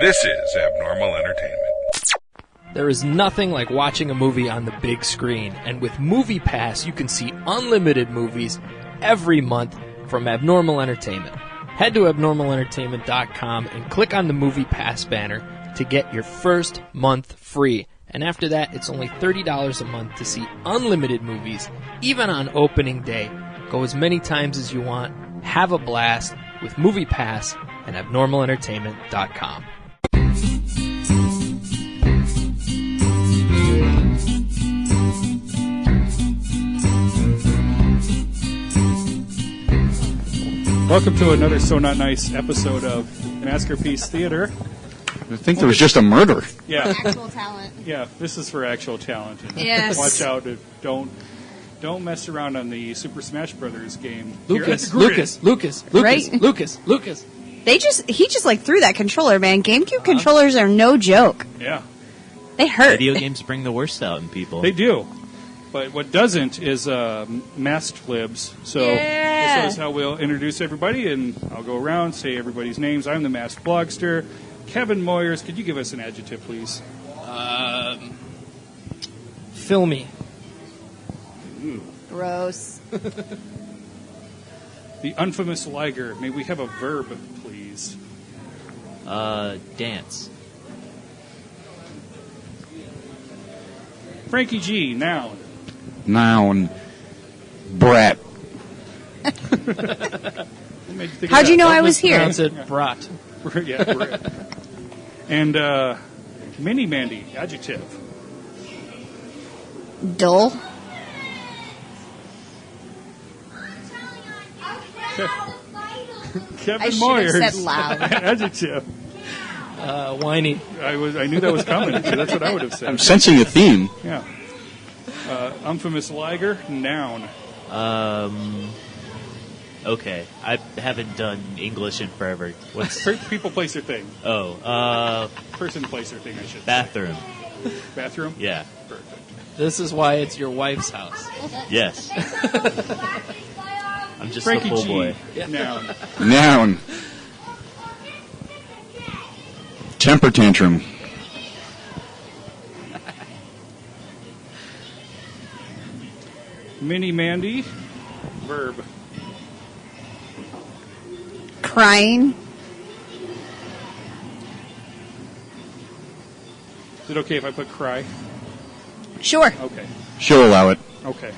This is Abnormal Entertainment. There is nothing like watching a movie on the big screen, and with MoviePass, you can see unlimited movies every month from Abnormal Entertainment. Head to abnormalentertainment.com and click on the MoviePass banner to get your first month free. And after that, it's only $30 a month to see unlimited movies, even on opening day. Go as many times as you want. Have a blast with MoviePass and abnormalentertainment.com. Welcome to another So Not Nice episode of Maskerpiece Theater. I think there was just a murder. Yeah. Actual talent. Yeah, this is for actual talent. And Yes. Watch out. Don't mess around on the Super Smash Brothers game. Lucas. Right? Lucas. He just like threw that controller, man. GameCube controllers are no joke. Yeah, They hurt. Video games bring the worst out in people. they do. But what doesn't is Masked Libs. So Yeah. this is how we'll introduce everybody, and I'll go around, say everybody's names. I'm the Masked Blogster. Kevin Moyers, could you give us an adjective, please? Filmy. Gross. The Unfamous Liger. May we have a verb, please? Dance. Frankie G, noun. Noun. Brat. What made you think of How'd you that? know I was here? Pronounce it brat. Yeah, right. And Mini Mandy, adjective. Dull. Kevin I should Moyers, have said loud. adjective. Whiny. I knew that was coming. So that's what I would have said. I'm sensing a theme. Yeah. Unfamous Liger, noun. Okay. I haven't done English in forever. What's... People, place, or thing. Person, place, or thing, I should say. Bathroom. Bathroom? Yeah. Perfect. This is why it's your wife's house. Yes. I'm just Frankie a full G, boy. noun. Noun. Temper tantrum. Mini Mandy, verb. Crying. Is it okay if I put cry? Sure. Okay. She'll allow it. Okay.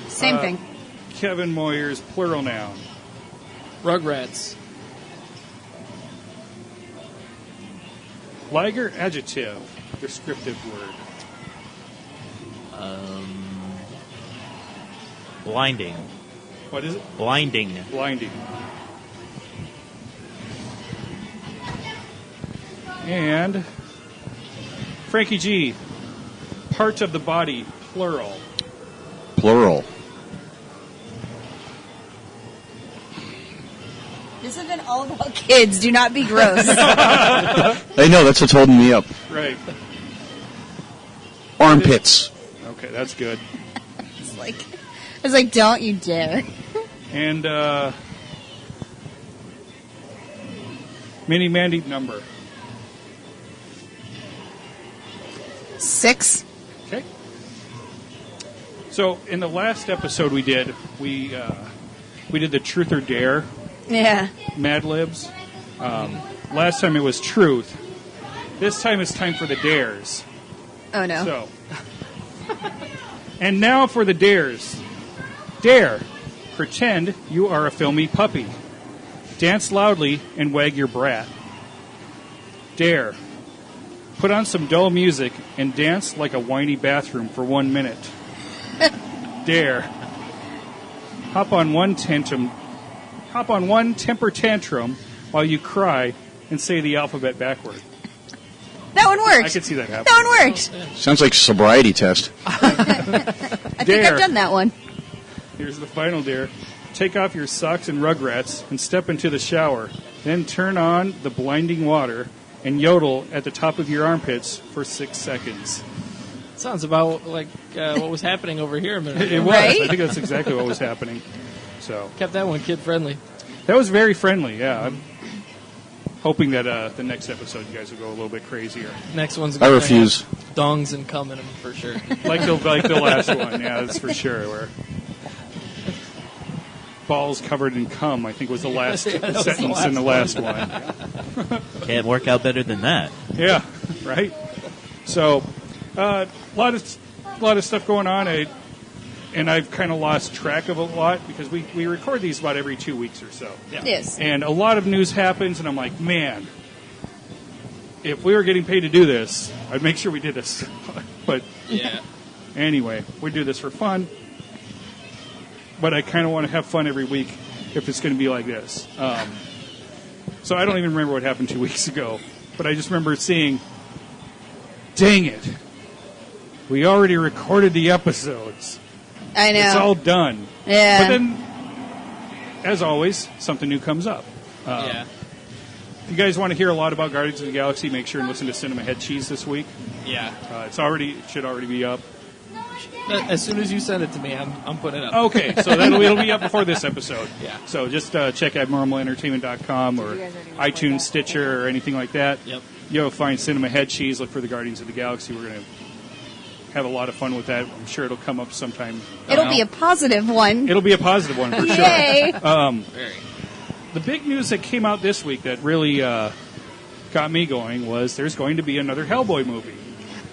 Same thing. Kevin Moyers, plural noun. Rugrats. Liger, adjective. Descriptive word. Blinding. What is it? Blinding. Blinding. And Frankie G, part of the body, plural. Plural. This has been all about kids. Do not be gross. I know, that's what's holding me up. Right. Armpits. Okay, that's good. It's like, don't you dare. And Mini Mandy, number. 6. Okay. So in the last episode we did the Truth or Dare Yeah. Mad Libs. Last time it was Truth. This time it's time for the Dares. Oh, no. So, and now for the Dares. Dare. Pretend you are a filmy puppy. Dance loudly and wag your brat. Dare. Put on some dull music and dance like a whiny bathroom for 1 minute. Dare. Hop on one temper tantrum while you cry and say the alphabet backward. That one worked. I could see that happening. That one worked. Sounds like sobriety test. I think I've done that one. Here's the final dare. Take off your socks and Rugrats and step into the shower. Then turn on the blinding water and yodel at the top of your armpits for 6 seconds. Sounds about like what was happening over here a minute ago. It was. Right? I think that's exactly what was happening. So Kept that one kid-friendly. that was very friendly, yeah. hoping that the next episode you guys will go a little bit crazier. Next one's I going to refuse. have dongs and cum in them for sure. Like the last one, yeah, that's for sure. Where balls covered in cum, I think was the last sentence in the last one. Can't work out better than that. Yeah, right. So, a lot of stuff going on. And I've kind of lost track of a lot because we record these about every 2 weeks or so. Yeah. Yes. And a lot of news happens, and I'm like, man, if we were getting paid to do this, I'd make sure we did this. But Yeah. anyway, we do this for fun. But I kind of want to have fun every week if it's going to be like this. So I don't even remember what happened 2 weeks ago. But I just remember seeing, dang it, we already recorded the episodes. I know. It's all done. Yeah. But then, as always, something new comes up. Yeah. If you guys want to hear a lot about Guardians of the Galaxy, make sure and listen to Cinema Head Cheese this week. Yeah. It should already be up. As soon as you send it to me, I'm putting it up. Okay, so it'll be up before this episode. Yeah. So just check abnormalentertainment.com or iTunes, Stitcher, or anything like that. Yep. You'll find Cinema Head Cheese. Look for the Guardians of the Galaxy. We're going to have a lot of fun with that. I'm sure it'll come up sometime. It'll be a positive one. It'll be a positive one for sure. Yay. Very. The big news that came out this week that really got me going was there's going to be another Hellboy movie.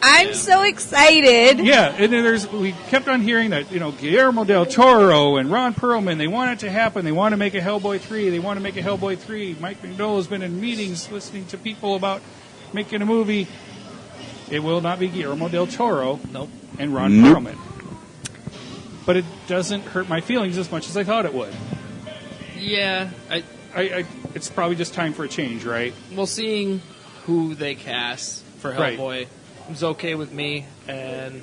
I'm so excited. Yeah, and then we kept on hearing that, Guillermo del Toro and Ron Perlman, they want it to happen. They want to make a Hellboy 3. They want to make a Hellboy 3. Mike Mignola's been in meetings listening to people about making a movie. It will not be Guillermo del Toro Nope. and Ron Perlman. But it doesn't hurt my feelings as much as I thought it would. Yeah. It's probably just time for a change, right? Well, seeing who they cast for Right. Hellboy was okay with me, and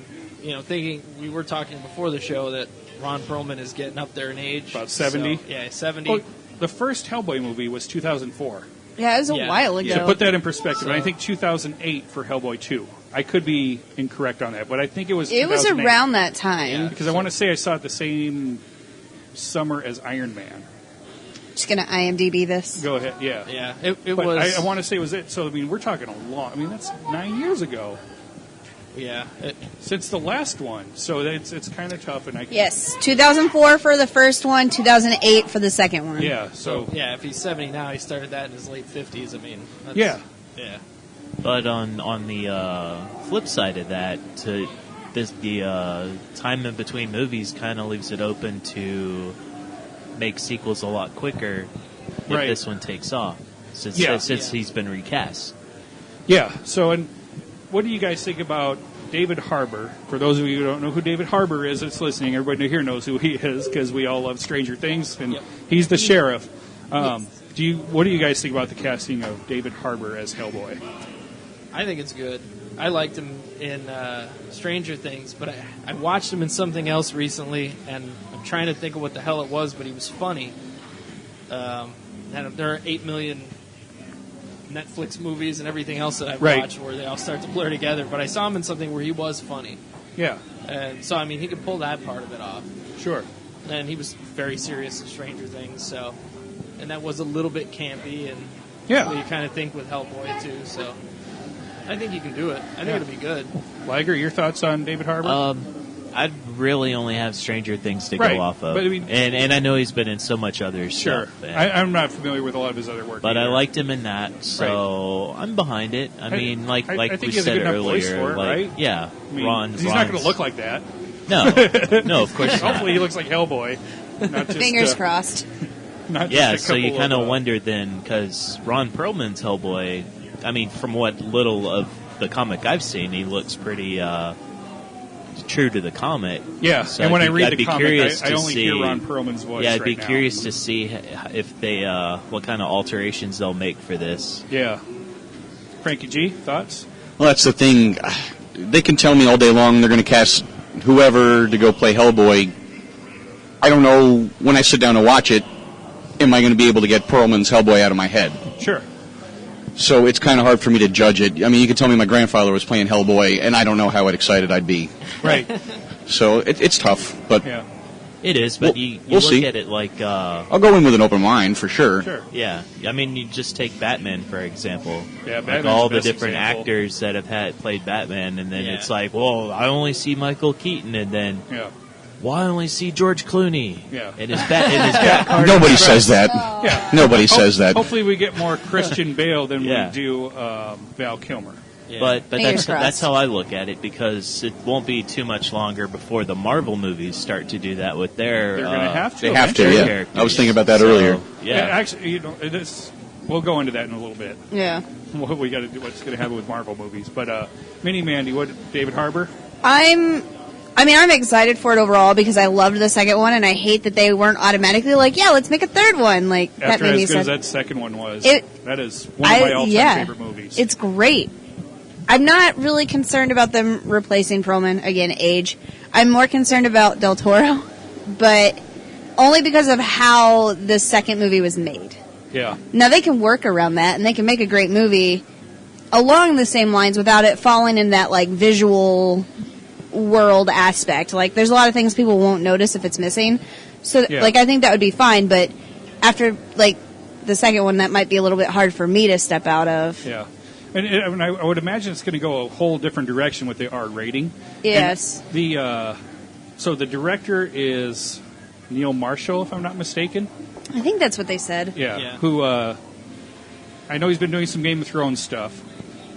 thinking we were talking before the show that Ron Perlman is getting up there in age, About 70? So, yeah, 70. Oh, the first Hellboy movie was 2004. Yeah, it was a Yeah. while ago. To put that in perspective, So- and I think 2008 for Hellboy 2. I could be incorrect on that, but I think it was It was 2008. around that time. Yeah. Because I want to say I saw it the same summer as Iron Man. Just gonna IMDb this. Go ahead, yeah. Yeah, it But was. I want to say it was it. So, we're talking that's 9 years ago Yeah, since the last one. So it's kind of tough. And Yes, 2004 for the first one, 2008 for the second one. Yeah, so. yeah. If he's 70 now, he started that in his late 50s. I mean, that's, Yeah. yeah. But on the flip side of that, the time in between movies kind of leaves it open to make sequels a lot quicker if Right. this one takes off, since Yeah. he's been recast. Yeah, so, and what do you guys think about David Harbour? For those of you who don't know who David Harbour is that's listening, everybody here knows who he is because we all love Stranger Things, and Yep. he's the sheriff. What do you guys think about the casting of David Harbour as Hellboy? I think it's good. I liked him in Stranger Things, but I watched him in something else recently, and I'm trying to think of what the hell it was, but he was funny. And there are 8 million Netflix movies and everything else that I've Right. watched where they all start to blur together, but I saw him in something where he was funny. Yeah, And so, he could pull that part of it off. sure. And he was very serious in Stranger Things, so... And that was a little bit campy, and Yeah. you kind of think with Hellboy, too, so... I think he can do it. I think it'll be good. Liger, your thoughts on David Harbour? I'd really only have Stranger Things to Right, go off of, but and I know he's been in so much other Sure. stuff. I'm not familiar with a lot of his other work. But I either. liked him in that, so I'm behind it. I mean, like I think we he has a said good enough voice earlier, for it, like, right? yeah, I mean, Ron. he's not going to look like that. No, no, of course not. Hopefully, he looks like Hellboy. Not just, Fingers crossed. Not Yeah, just a so you couple kind of of, wonder then, because Ron Perlman's Hellboy, I mean, from what little of the comic I've seen, he looks pretty true to the comic. Yeah, So and when I'd I be- read I'd the be comic, curious I to only see, hear Ron Perlman's voice. Yeah, I'd be right now. curious to see if they what kind of alterations they'll make for this. Yeah. Frankie G, thoughts? Well, that's the thing. They can tell me all day long they're going to cast whoever to go play Hellboy. I don't know, when I sit down to watch it, am I going to be able to get Perlman's Hellboy out of my head? Sure. So it's kind of hard for me to judge it. I mean, you could tell me my grandfather was playing Hellboy, and I don't know how excited I'd be. Right. So it's tough, but Yeah. It is, but you we'll look see. at it like... I'll go in with an open mind, for sure. Sure. Yeah, I mean, you just take Batman, for example. Yeah, like Batman's all the the best different example. actors that have played Batman, and then Yeah. it's like, well, I only see Michael Keaton, and then, Yeah. well, I only see George Clooney. Yeah. And his Bat card. Nobody says that. Yeah. Nobody says that. Hopefully we get more Christian Bale than Yeah. we do Val Kilmer. Yeah. But Fingers that's crossed. how I look at it, because it won't be too much longer before the Marvel movies start to do that with their. They're going to have to. They have to, eventually. yeah. characters. I was thinking about that So, earlier. Yeah. Actually, we'll go into that in a little bit. Yeah. What we got to do, what's going to happen with Marvel movies. But Mini Mandy, what David Harbour? I'm excited for it overall because I loved the second one, and I hate that they weren't automatically like, yeah, let's make a third one. Like that After made me as good as sad. that second one was, that is one of my all-time favorite movies. It's great. I'm not really concerned about them replacing Perlman. Again, age. I'm more concerned about Del Toro, but only because of how the second movie was made. yeah. Now, they can work around that, and they can make a great movie along the same lines without it falling in that, like, visual world aspect. Like, there's a lot of things people won't notice if it's missing. So, Yeah. like, I think that would be fine, but after, like, the second one, that might be a little bit hard for me to step out of. Yeah. And I would imagine it's going to go a whole different direction with the R rating. Yes. And so the director is Neil Marshall, if I'm not mistaken. I think that's what they said. Yeah. Yeah. Who I know he's been doing some Game of Thrones stuff.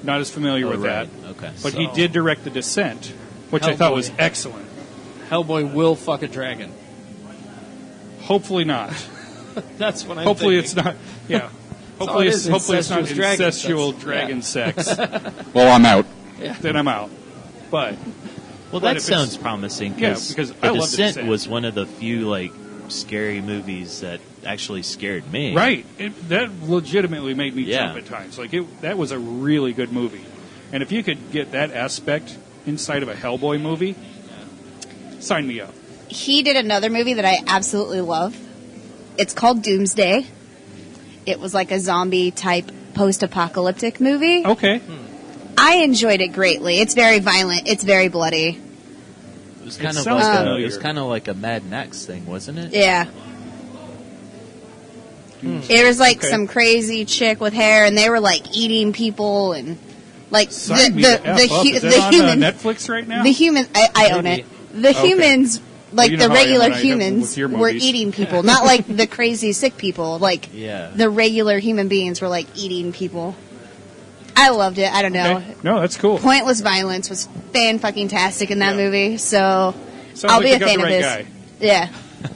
Not as familiar Oh, with right. that. Okay. But he So- did direct The Descent, which I thought was Hellboy. excellent. Hellboy will fuck a dragon. Hopefully not. That's what I'm Hopefully thinking. it's not. Yeah. all Hopefully it it's is, hopefully it's not incestuous incestual dragon dragon sex. Well, I'm out. Then I'm out. But Well, But that if sounds it's- promising, Yeah, because because The I love The Descent Descent. was one of the few, like, scary movies that actually scared me. right, that legitimately made me Yeah. jump at times. Like that was a really good movie. And if you could get that aspect inside of a Hellboy movie, sign me up. He did another movie that I absolutely love. It's called Doomsday. It was like a zombie-type post-apocalyptic movie. Okay. I enjoyed it greatly. It's very violent. It's very bloody. It was kind of sounds like familiar. it was kind of like a Mad Max thing, wasn't it? Yeah. It was like Okay. some crazy chick with hair, and they were like eating people and like Sign me the F up. Is that on human Netflix right now? the human. I own it. The Okay. humans, like you know the how I am regular when I have- humans, with your were movies. eating people, not like the crazy sick people. Like Yeah. the regular human beings were like eating people. I loved it. I don't know. Okay. No, that's cool. Pointless violence was fan-fucking-tastic in that Yeah. movie, so Sounds I'll like be they a got fan the of right his. guy. Yeah.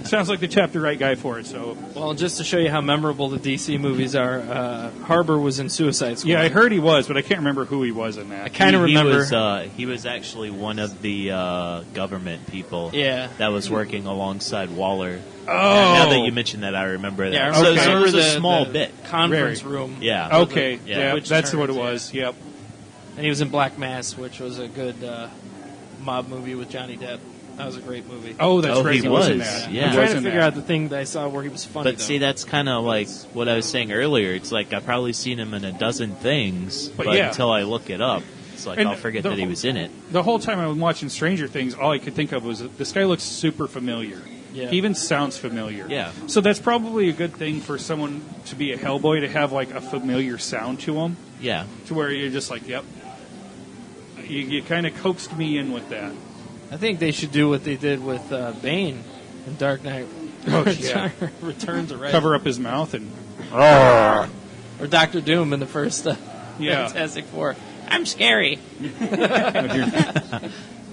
Sounds like they tapped the right guy for it. So Well, just to show you how memorable the DC movies are, Harbor was in Suicide Squad. yeah, I heard he was, but I can't remember who he was in that. I kind of remember. He was actually one of the government people. Yeah. That was working alongside Waller. Oh. Now that you mentioned that, I remember that. Yeah, I So, remember, so it was a the small the bit. conference room. Yeah. Okay, Yeah, yeah, which that's what it turns, was. Yep. And he was in Black Mass, which was a good mob movie with Johnny Depp. That was a great movie. Oh, that's Oh, right. he was in was, that. yeah. I'm He trying was to in figure that. out the thing that I saw where he was funny. But see, that's kind of like what I was saying earlier. It's like I've probably seen him in a dozen things, But but yeah. until I look it up, it's like And I'll forget the that he whole- was in it. The whole time I was watching Stranger Things, all I could think of was this guy looks super familiar. Yeah. He even sounds familiar. Yeah. So that's probably a good thing for someone to be a Hellboy, to have like a familiar sound to him, Yeah. to where you're just like, yep. You kind of coaxed me in with that. I think they should do what they did with Bane in Dark Knight. Oh, yeah. Return to Red. Cover up his mouth and Or Doctor Doom in the first Yeah. Fantastic Four. I'm scary.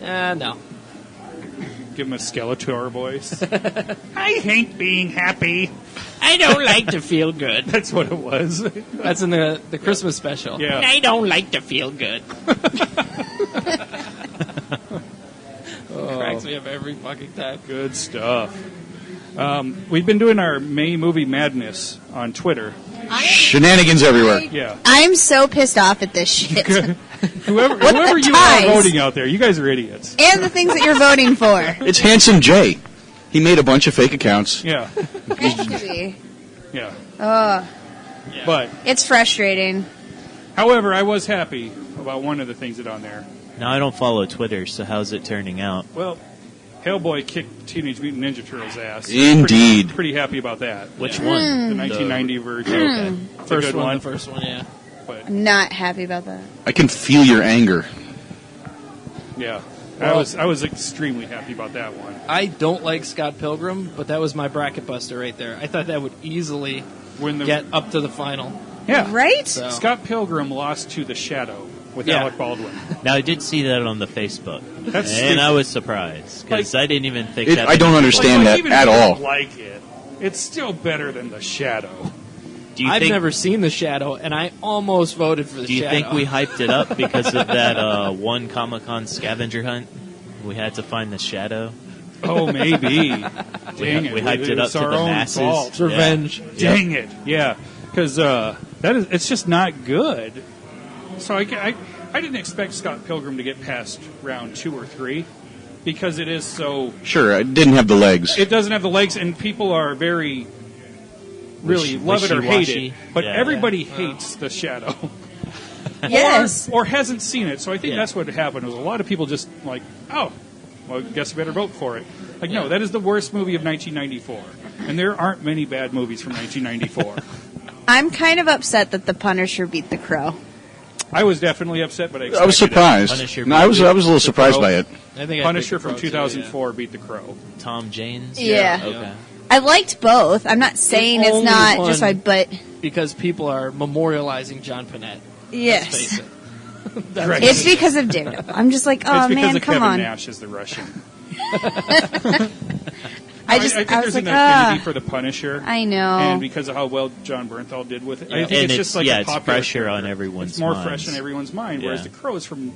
No. give him a Skeletor voice. I hate being happy. I don't like to feel good. That's what it was. That's in the Christmas special. Yeah. I don't like to feel good. Cracks me up every fucking time. Good stuff. We've been doing our May Movie Madness on Twitter. Shenanigans everywhere. Yeah. I'm so pissed off at this shit. Whoever you ties? are voting out there, you guys are idiots. And the things that you're voting for. It's Handsome Jay. He made a bunch of fake accounts. Yeah. Has to be. Yeah. But, It's frustrating. however, I was happy about one of the things that on there. Now I don't follow Twitter, so how's it turning out? Well, Hellboy kicked Teenage Mutant Ninja Turtles' ass. Indeed. Pretty happy about that. Which one? The 1990 version. Okay. It's a First good one, the first one, yeah. But, I'm not happy about that. I can feel your anger. yeah. Well- I was extremely happy about that one. I don't like Scott Pilgrim, but that was my bracket buster right there. I thought that would easily When the get up to the final. yeah. Right? So. Scott Pilgrim lost to The Shadow with Yeah. Alec Baldwin. Now, I did see that on the Facebook, That's and stupid. I was surprised because I didn't even think that. I don't understand that even at if you all. don't like it, it's still better than The Shadow. Do you I've think, never seen The Shadow, and I almost voted for The Do you Shadow. think we hyped it up because of that one Comic-Con scavenger hunt? We had to find the Shadow. Oh, maybe. Dang it. We hyped it up was to our the own masses. fault. It's revenge. Dang it. Yeah. Because it's just not good. So I didn't expect Scott Pilgrim to get past round 2 or 3 because it is so. Sure, I didn't have the legs. It doesn't have the legs, and people are really love it or hate Wishy-washy. it. But Yeah. everybody hates The Shadow. Yes. Or hasn't seen it. So I think Yeah. that's what happened. Was a lot of people just like, oh, well, I guess I better vote for it. Like, no, that is the worst movie of 1994. And there aren't many bad movies from 1994. I'm kind of upset that The Punisher beat The Crow. I was definitely upset, but I I was expected it. surprised. Punisher No, I was a little surprised by it. I think I Punisher picked The from Crow, too, 2004 beat The Crow. Tom James. Yeah. Okay. I liked both. I'm not saying it's only not one- just right, but yeah. Because people are memorializing John Panette. Let's yes. face it. Right. It's because of Daredevil. I'm just like, oh it's because man, of come Kevin on. Nash as the Russian. I think was there's like, an affinity for the Punisher. I know. And because of how well John Bernthal did with it. I Yeah. think And it's just like yeah, a it's popular fresher on character. everyone's It's more minds. fresh in everyone's mind, whereas Yeah. The Crow is from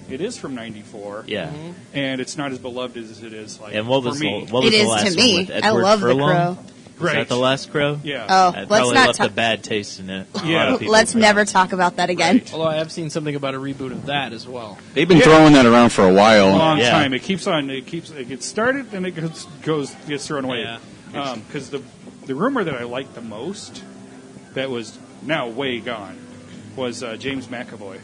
94. Yeah. And it's not as beloved as it is like And what for was me. what was It the is last to me. one with I Edward love Furlong? The Crow. Was Right. that the last Crow? Yeah. Oh, That let's probably not left a talk. bad taste in it. A Yeah. lot of people Let's have. never talk about that again. Right. Although I have seen something about a reboot of that as well. They've been Yeah. throwing that around for a while. Long Yeah. time. It keeps on. It gets started and it gets thrown away. Yeah. Because the rumor that I liked the most, that was now way gone, was James McAvoy.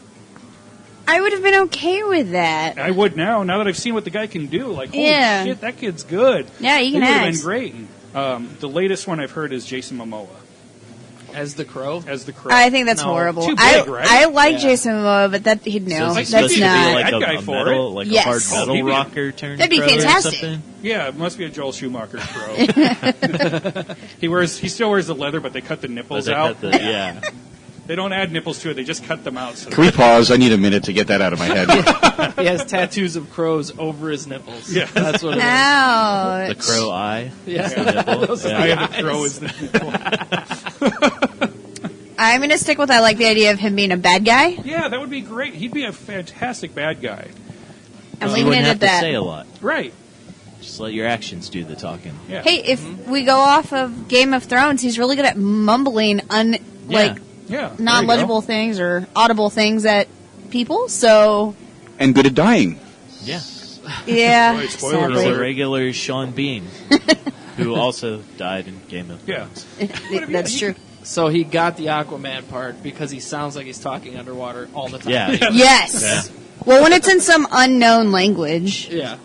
I would have been okay with that. I would now that I've seen what the guy can do. Like, holy Yeah. shit, that kid's good. Yeah, he can would have act. been great. The latest one I've heard is Jason Momoa As the Crow? as the Crow. I think that's No, horrible. too big, right? I like Yeah. Jason Momoa, but that he'd So know. is he That's supposed to be not. like Bad guy a for metal, like Yes. a hard Oh, metal he'd be- rocker turned That'd be Crow or fantastic. something? Yeah, it must be a Joel Schumacher Crow. He still wears the leather, but they cut the Was nipples it out. cut the- yeah. They don't add nipples to it; they just cut them out. So Can we pause? I need a minute to get that out of my head. He has tattoos of crows over his nipples. Yeah. That's what it is. Ouch. The crow eye. Yeah. Nipple. Those are Yeah. I have the Crow as the nipple. I'm going to stick with I like the idea of him being a bad guy. Yeah, that would be great. He'd be a fantastic bad guy. I'm You leaving wouldn't it have at to that. say a lot. Right. Just let your actions do the talking. Yeah. Hey, if we go off of Game of Thrones, he's really good at mumbling like Yeah. non-legible things or audible things at people. So And good at dying. Yeah. yeah, Boy, spoiler He's a sadly. alert. regular Sean Bean, who also died in Game of Yeah. Thrones. That's true. So he got the Aquaman part because he sounds like he's talking underwater all the time. Yeah. Yes. Yeah. Well, when it's in some unknown language. Yeah.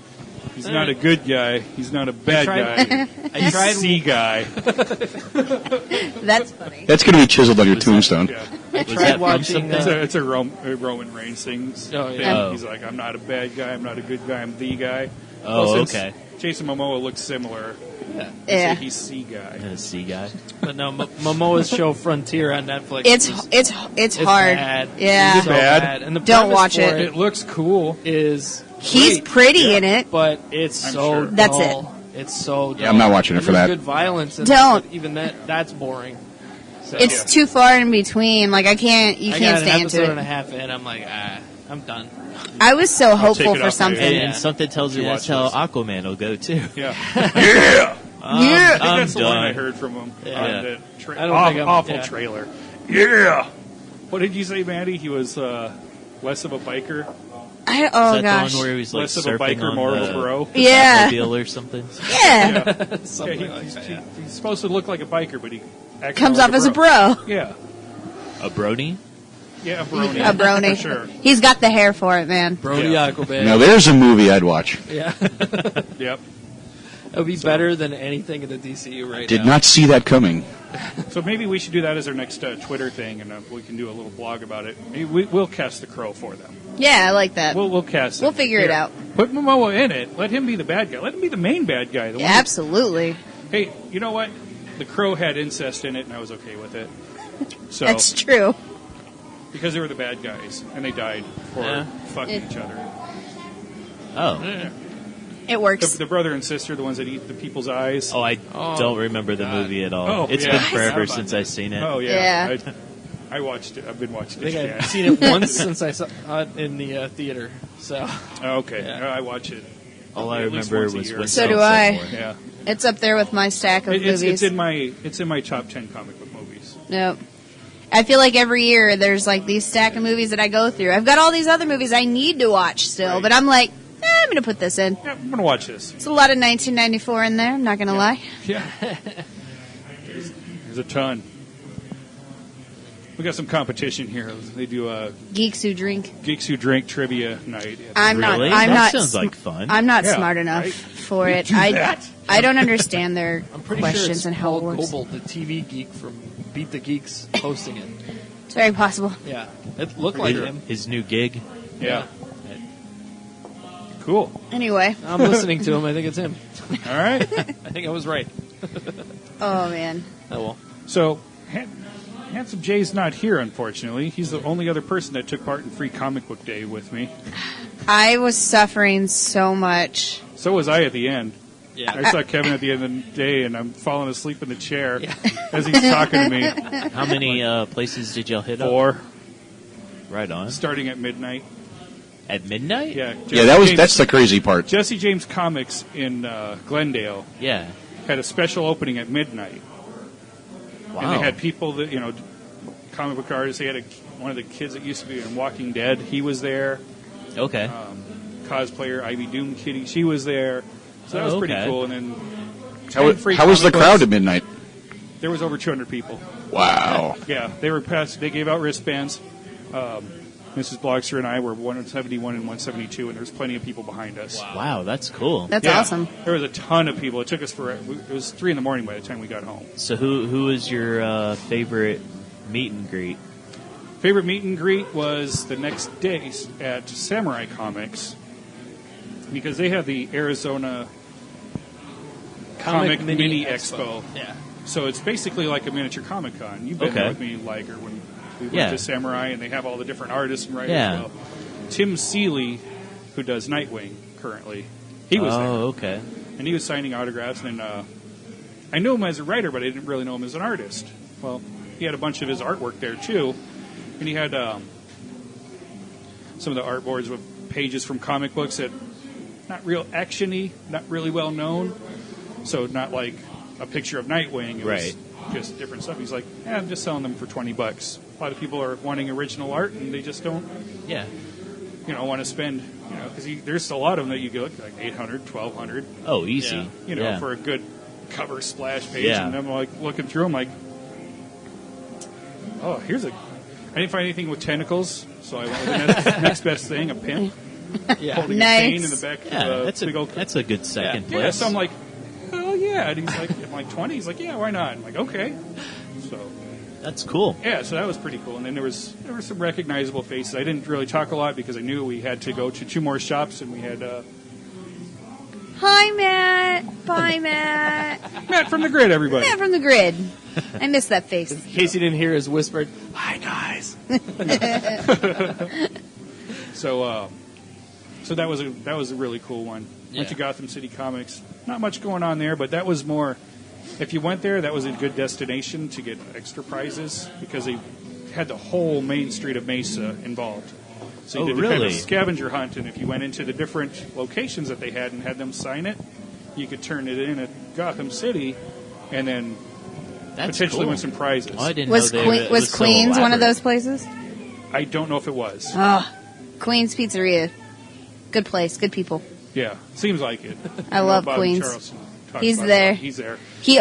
He's not a good guy. He's not a bad tried- guy. I He's a tried. C guy. That's funny. That's going to be chiseled on your tombstone. Yeah. I Was tried that from watching. something? It's a Roman Reigns sings. Oh, yeah. thing. Oh. He's like, I'm not a bad guy. I'm not a good guy. I'm the guy. Oh, Well, since okay. Jason Momoa looks similar. Yeah. Yeah. He's C guy. And a C guy. But no, Momoa's show Frontier on Netflix. It's is hard. Bad. Yeah. It's so Bad? bad. And the Don't premise watch for it. It looks cool. Is He's great, pretty in it. but it's I'm so sure. That's dull. It's so dull. Yeah, I'm not watching it And for there's that. good violence in Don't. it, but even that's boring. So, It's too far in between. Like you I can't got stand an to episode and a it. half in. I'm like, I'm done. I was so take hopeful it for off my something. And, Yeah. and something tells You me that's watch how this. Aquaman will go too. Yeah. Yeah. I think I'm that's the line I done. heard from him. Yeah. On the I don't think I'm- awful yeah. trailer. Yeah. What did you say, Mandy? He was less of a biker, Oh Is that gosh. the one where he was like less of a surfing biker, on more the of a bro. Yeah. Batmobile or something? Yeah. Something Yeah, like that. he's supposed to look like a biker, but he acts Comes like off as a bro. Yeah. A brony? Yeah, a brony. A brony. For sure. He's got the hair for it, man. Brody Yeah. Aquaman. Now there's a movie I'd watch. Yeah. Yep. It would be better than anything in the DCU right now. Did not see that coming. So maybe we should do that as our next Twitter thing, and we can do a little blog about it. Maybe we'll cast the Crow for them. Yeah, I like that. We'll cast it. We'll figure it out. Put Momoa in it. Let him be the bad guy. Let him be the main bad guy. The Yeah, one that- absolutely. Hey, you know what? The Crow had incest in it, and I was okay with it. So That's true. because they were the bad guys, and they died for fucking each other. Oh. Yeah. It works. The brother and sister, the ones that eat the people's eyes. Oh, I don't remember the movie at all. Oh, It's yeah. been forever since I've seen it. Oh, yeah. Yeah. I watched it. I've been watching I it. think Yeah. I've seen it once since I saw it in the theater. So Oh, okay. Yeah. I watch it. All I At least remember once a was year. when So do Salt I. said more. Yeah. It's up there with my stack of movies. It's in my top 10 comic book movies. Yep. I feel like every year there's like these stack of movies that I go through. I've got all these other movies I need to watch still, Right. but I'm like, I'm going to put this in. Yeah, I'm going to watch this. It's a lot of 1994 in there, I'm not going to lie. Yeah. There's a ton. We got some competition here. They do a Geeks who drink. Geeks Who Drink trivia night. I'm Really? not. I'm That not. sounds like fun. I'm not Yeah, smart enough right? for You it. do that? I don't understand their I'm pretty sure questions it's and how Paul it works. Goebel, the TV geek from Beat the Geeks, hosting it. It's very possible. Yeah, it looked like His, him. his new gig. Yeah. Cool. Anyway, I'm listening to him. I think it's him. All right. I think I was right. oh man, Oh well. So, Handsome Jay's not here, unfortunately. He's the only other person that took part in Free Comic Book Day with me. I was suffering so much. So was I at the end. Yeah. I saw Kevin at the end of the day, and I'm falling asleep in the chair as he's talking to me. How many places did y'all hit up? 4, Right on. starting at midnight. At midnight? Yeah, That's the crazy part. Jesse James Comics in Glendale Yeah. had a special opening at midnight. Wow. And they had people that, comic book artists. They had one of the kids that used to be in Walking Dead. He was there. Okay. Cosplayer Ivy Doom Kitty. She was there. So that was pretty okay. cool. And then How was the crowd at midnight? there was over 200 people. Wow. Yeah, they were passed. They gave out wristbands. Mrs. Blogster and I were 171 and 172, and there's plenty of people behind us. Wow, that's cool. That's Yeah, awesome. There was a ton of people. It took us it was 3 in the morning by the time we got home. So who was your favorite meet and greet? Favorite meet and greet was the next day at Samurai Comics because they have the Arizona Comic Mini Expo. Yeah. So it's basically like a miniature Comic Con. You've been Okay. there with me, Liger, when we went Yeah. to Samurai, and they have all the different artists and writers. Yeah. Well, Tim Seeley, who does Nightwing currently, he was there. okay. And he was signing autographs. And I knew him as a writer, but I didn't really know him as an artist. Well, he had a bunch of his artwork there, too. And he had some of the artboards with pages from comic books that not real action-y, not really well known. So not like a picture of Nightwing. It Right. was just different stuff. He's like, I'm just selling them for $20. A lot of people are wanting original art, and they just don't, Yeah. want to spend, because there's a lot of them that you get like 800, 1200, Oh, easy. Yeah. for a good cover splash page. Yeah. And I'm like looking through them like, oh, I didn't find anything with tentacles, so I went with the next best thing, a pimp Yeah. holding Nice. a cane in the back Yeah, of a that's big old... a good second Yeah, place. so I'm like, oh yeah. And he's like, I'm like 20. He's like, yeah, why not? I'm like, okay. So That's cool. yeah, so that was pretty cool. And then there were some recognizable faces. I didn't really talk a lot because I knew we had to go to 2 more shops, and we had Hi, Matt. Bye, Matt. Matt from the Grid. Everybody. Matt from the Grid. I miss that face. In case you didn't hear his whispered, "Hi guys." So that was a really cool one. Went to Yeah. Gotham City Comics. Not much going on there, but that was more. If you went there, that was a good destination to get extra prizes because they had the whole main street of Mesa involved. So you Oh, did the kind of really? scavenger hunt, and if you went into the different locations that they had and had them sign it, you could turn it in at Gotham City, and then That's potentially cool. win some prizes. Oh, I didn't Was know it Was so Queens one of elaborate. those places? I don't know if it was. Oh, Queens Pizzeria. Good place. Good people. Yeah, seems like it. I love Bobby Queens. Charleston talks He's about it. there. He's there. He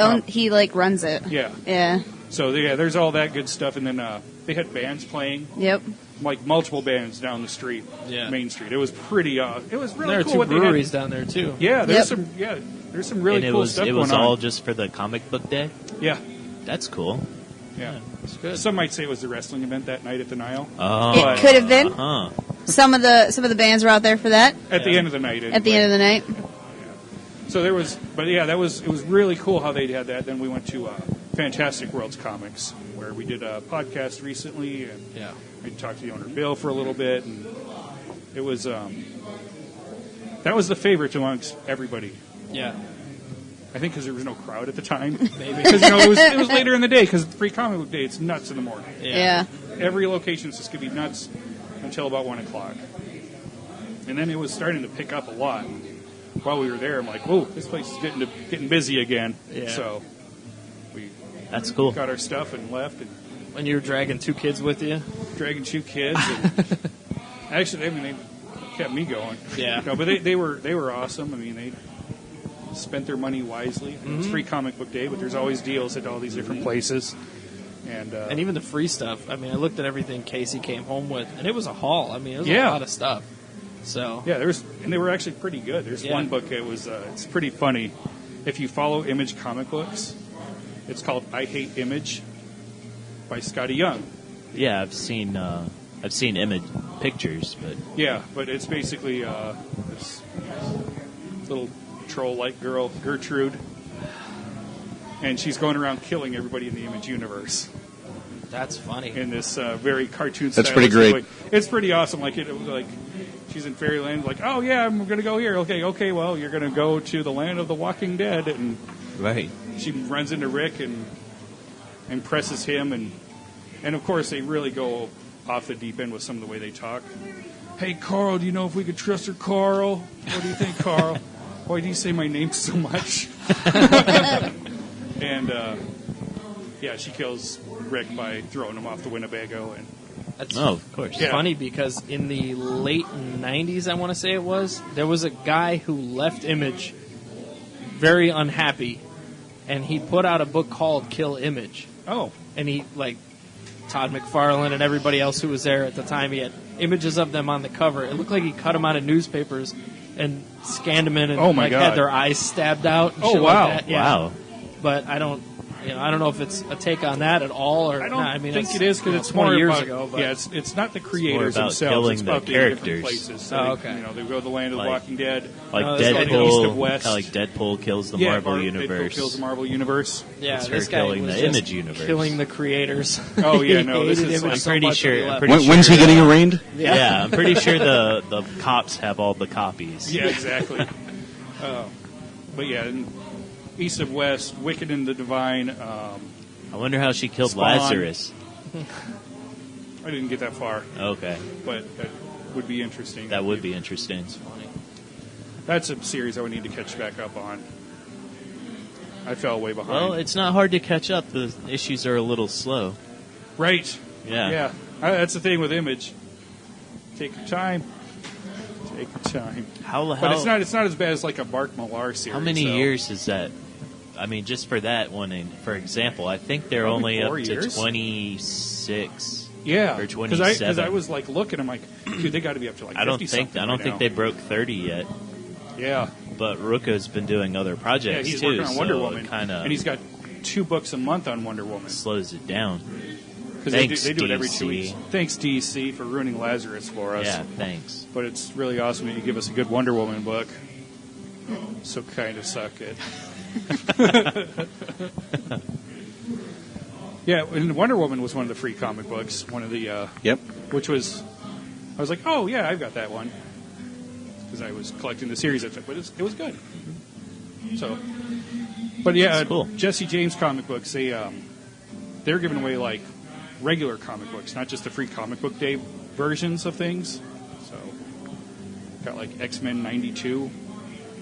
runs it. Yeah. Yeah. So yeah, there's all that good stuff, and then they had bands playing. Yep. like multiple bands down the street, Yeah. Main Street. It was pretty. It was really There are cool. two what they had. breweries down there too. Yeah, there's Yep. there's some really and cool stuff it was going all on. just for the comic book day. Yeah, That's cool. yeah. It's good. Some might say it was the wrestling event that night at the Nile. Oh, It could have been. huh. Some of the bands were out there for that At the end of the night. at the end of the night. So there was, but yeah, it was really cool how they had that. Then we went to Fantastic Worlds Comics, where we did a podcast recently, and Yeah. I talked to the owner Bill for a little bit, and it was that was the favorite amongst everybody. Yeah. I think because there was no crowd at the time. Maybe. Because it was later in the day. Because Free Comic Book Day, it's nuts in the morning. Yeah. Every location is just going to be nuts until about 1 o'clock. And then it was starting to pick up a lot. While we were there, I'm like, whoa, this place is getting busy again. Yeah. So we That's cool. got our stuff and left and When you were dragging two kids with you. dragging two kids. And actually, I mean, they kept me going. Yeah. No, but they were awesome. I mean, they spent their money wisely. It's Free Comic Book Day, but there's always deals at all these different places. And And even the free stuff. I mean, I looked at everything Casey came home with, and it was a haul. I mean, it was Yeah. a lot of stuff. So, yeah, they were actually pretty good. There's Yeah. one book that was it's pretty funny. If you follow Image comic books, it's called I Hate Image by Scotty Young. Yeah, I've seen image pictures, but Yeah, but it's basically this little troll-like girl, Gertrude, and she's going around killing everybody in the Image universe that's funny. in this very cartoon. That's pretty great. way. It's pretty awesome. Like it was like she's in fairyland. Like, oh yeah, I'm going to go here. Okay. Well, you're going to go to the land of the Walking Dead, and right. she runs into Rick and impresses him, and of course they really go off the deep end with some of the way they talk. Hey Carl, do you know if we could trust her, Carl? What do you think, Carl? Why do you say my name so much? And yeah, she kills Rick by throwing him off the Winnebago, and That's Oh, of course. Yeah. funny because in the late 90s, I want to say it was, there was a guy who left Image very unhappy, and he put out a book called Kill Image. oh, And he, like, Todd McFarlane and everybody else who was there at the time, he had images of them on the cover. It looked like he cut them out of newspapers and scanned them in and Oh, my like God. had their eyes stabbed out. And Oh, shit wow. Like that. Yeah. Wow. But I don't know if it's a take on that at all or I don't not. I mean, think it is because it's 20 more years about, ago. But yeah, it's not the creators about themselves. killing It's the about being in different characters. places. So Oh, they, okay. you know, they go to the land of the Like- Walking Dead. Like Oh, that's like East of Deadpool, West. like Deadpool kills the Yeah, Marvel Deadpool universe. kills the Marvel universe. yeah, It's this her guy killing was the just Image universe. killing the creators. Oh, yeah, He no, this hated is Image like- so I'm pretty much sure- that he I'm left. pretty When's he getting arraigned? Yeah, I'm pretty sure the cops have all the copies. Yeah, exactly. But yeah, and East of West, Wicked and the Divine. I wonder how she killed Spawn. Lazarus. I didn't get that far, Okay, but that would be interesting. that would be interesting. That's a series I would need to catch back up on. I fell way behind. Well, it's not hard to catch up. The issues are a little slow. Right. Yeah. Yeah. That's the thing with Image. Take your time. Take your time. How But it's not as bad as like a Mark Millar series. How many so. years is that? I mean, just for that one, for example, I think they're Probably only up 4 to years. 26. Yeah. or Because 27. I was like looking, I'm like, dude, they got to be up to like 50 I don't think something they broke 30 yet. Yeah. But Rucka's been doing other Yeah, projects he's too, working on Wonder so Woman. it kind And of he's got 2 books a month on Wonder Woman. slows it down. Because Thanks, they do it every DC. 2 weeks. Thanks, DC, for ruining Lazarus for us. Yeah, thanks. But it's really awesome that you give us a good Wonder Woman book. So kind of suck it. Yeah, and Wonder Woman was one of the free comic books. One of the, Yep. which was, I was like, oh yeah, I've got that one. Because I was collecting the series of it, but it was good. So, but yeah, That's cool. Jesse James comic books, they're giving away like regular comic books, not just the free comic book day versions of things. So, got like X-Men 92,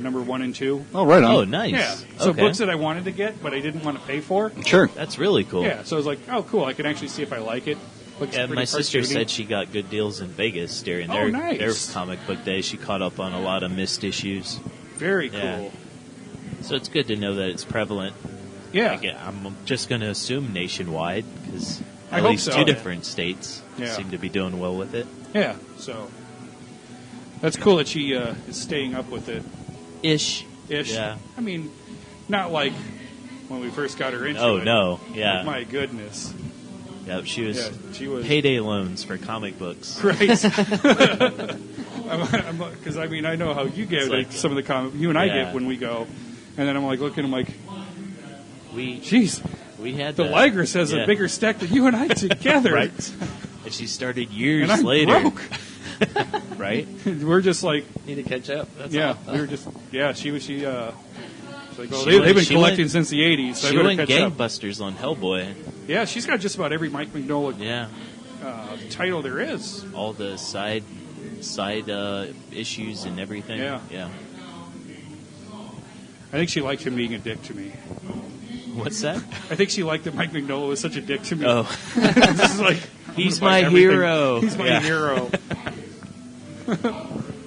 number 1 and 2. Oh, right on. Oh, nice. Yeah, so Okay. books that I wanted to get, but I didn't want to pay for. Sure. That's really cool. Yeah, so I was like, oh, cool, I can actually see if I like it. Looks Yeah, pretty my sister cartoony. said she got good deals in Vegas during Oh, their nice. comic book day. She caught up on a lot of missed issues. Very cool. Yeah. So it's good to know that it's prevalent. Yeah. I'm just going to assume nationwide because I At hope least so. two different states Yeah. seem to be doing well with it. Yeah, so that's cool that she is staying up with it. Ish. Ish. Yeah. I mean, not like when we first got her into Oh, it. no. Yeah. My goodness. Yep, she was payday loans for comic books. Right. Because, I mean, I know how you get like, some of the comics you and I yeah. get when we go. And then I'm like looking, I'm like, We had the that. Ligers has Yeah. a bigger stack than you and I together. Right. And she started years And I'm later. broke. Right? We're just like, Need to catch up. That's yeah, all. we were just, yeah, she's like, oh, She they've been she collecting went- since the 80s, so I She better went catch up. gangbusters on Hellboy. Yeah, she's got just about every Mike Mignola Yeah. title there is. All the side issues and everything. Yeah. Yeah. I think she liked him being a dick to me. What's that? I think she liked that Mike Mignola was such a dick to me. Oh. This is like, He's I'm gonna buy my everything. hero. He's my Yeah. hero.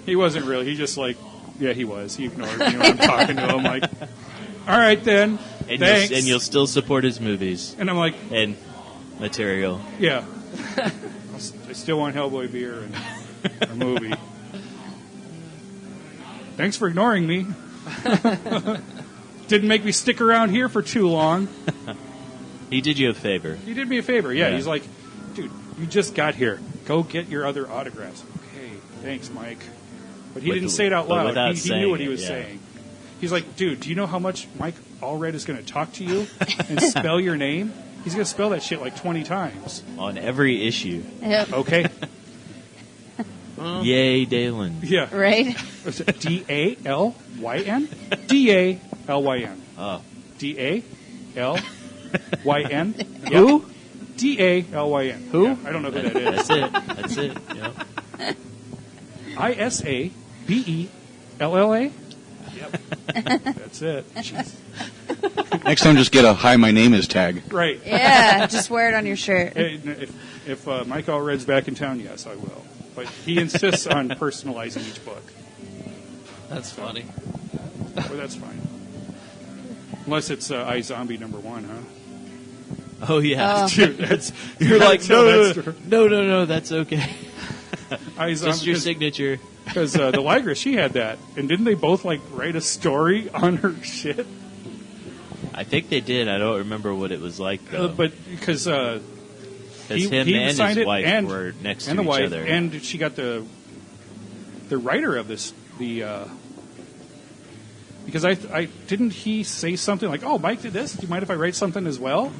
He wasn't really. He just like, yeah, he was. He ignored me when I'm talking to him. Like, all right then, And thanks. you'll still support his movies And I'm like, and material. yeah, I still want Hellboy beer and a movie. Thanks for ignoring me. Didn't make me stick around here for too long. He did you a favor. He did me a favor. Yeah, Yeah. he's like, dude, you just got here. Go get your other autographs. Okay, thanks, Mike. But he But didn't say it out but loud. without He knew what he saying it, was yeah. saying. He's like, dude, do you know how much Mike Allred is going to talk to you and spell your name? He's going to spell that shit like 20 times. On every issue. Yep. Okay? Yay, Dalen. Yeah. Right? D-A-L-Y-N? D-A-L-Y-N. Oh. D-A-L-Y-N. Who? D-A-L-Y-N. Who? Yeah, I don't know who that is. That's it. Yep. I-S-A-B-E-L-L-A? Yep. That's it. Jeez. Next time, just get a "Hi, my name is" tag. Right. Yeah, just wear it on your shirt. If Mike Allred's back in town, yes, I will. But he insists on personalizing each book. That's funny. Well, that's fine. Unless it's iZombie #1, huh? Oh, yeah. Dude, that's You're like, tell that story. no, that's okay. Just your iZombie, signature. because the Liger, she had that, and didn't they both like write a story on her shit? I think they did. I don't remember what it was like, though. But because Because him and signed his it, wife and, were next and to the each wife, other. and she got the writer of this because I didn't he say something like, oh, Mike did this, do you mind if I write something as well?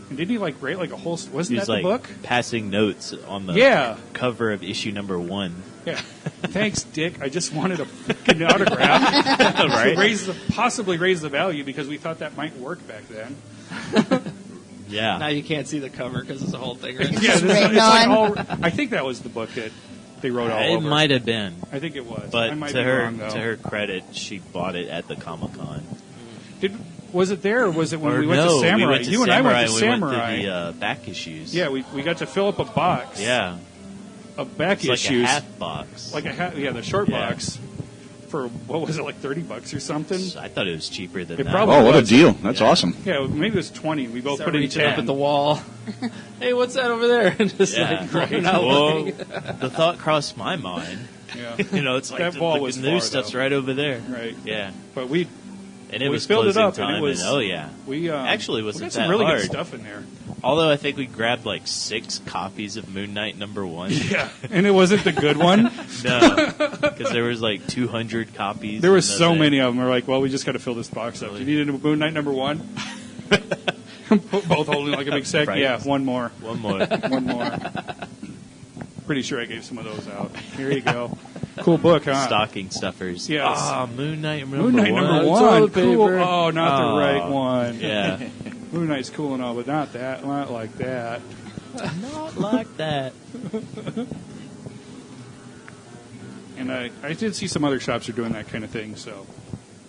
And didn't he like write like a whole wasn't he that was the like book? passing notes on the Yeah. cover of issue #1. Yeah. Thanks, Dick. I just wanted a fucking autograph Right? to possibly raise the value because we thought that might work back then. Yeah. Now you can't see the cover because it's a whole thing. Right? Yeah, written like on. all. I think that was the book that they wrote all It over. might have been. I think it was. I But might to be her wrong, though. to her credit, she bought it at the Comic-Con. Was it there, or was it when Or we went no, to Samurai? we went to you and Samurai, I went to Samurai. We went to the back issues. Yeah, we got to fill up a box. Yeah. Of back It's like issues. a half box. The short Yeah. box for what was it, like $30 or something? I thought it was cheaper than It that. probably Oh, what a was. deal! That's Yeah. awesome. Yeah, maybe it was 20. We both Start put in reaching 10. up at the wall. Hey, what's that over there? And just Yeah. like pulling out Well, like- the thought crossed my mind. Yeah. You know, it's like That the, ball the was new far, stuff's though. right over there. Right. Yeah. But we And it We was filled it closing up, and it time, was- oh yeah. Actually, it we wasn't got some that really hard. good stuff in there. Although I think we grabbed like 6 copies of Moon Knight #1. Yeah, and it wasn't the good one. No, because there was like 200 copies. There were in the so thing. many of them. We're like, well, we just got to fill this box up. Do you need a Moon Knight #1? Both holding like a big sack. Right. Yeah, one more. One more. One more. Pretty sure I gave some of those out. Here you go. Cool book, huh? Stocking stuffers. Yes. Ah, Moon Knight #1. Moon Knight #1. Toilet Cool. paper. Oh, not the Oh, right one. Yeah. Moon Knight's cool and all, but not that. Not like that. Not like that. And I did see some other shops are doing that kind of thing. So,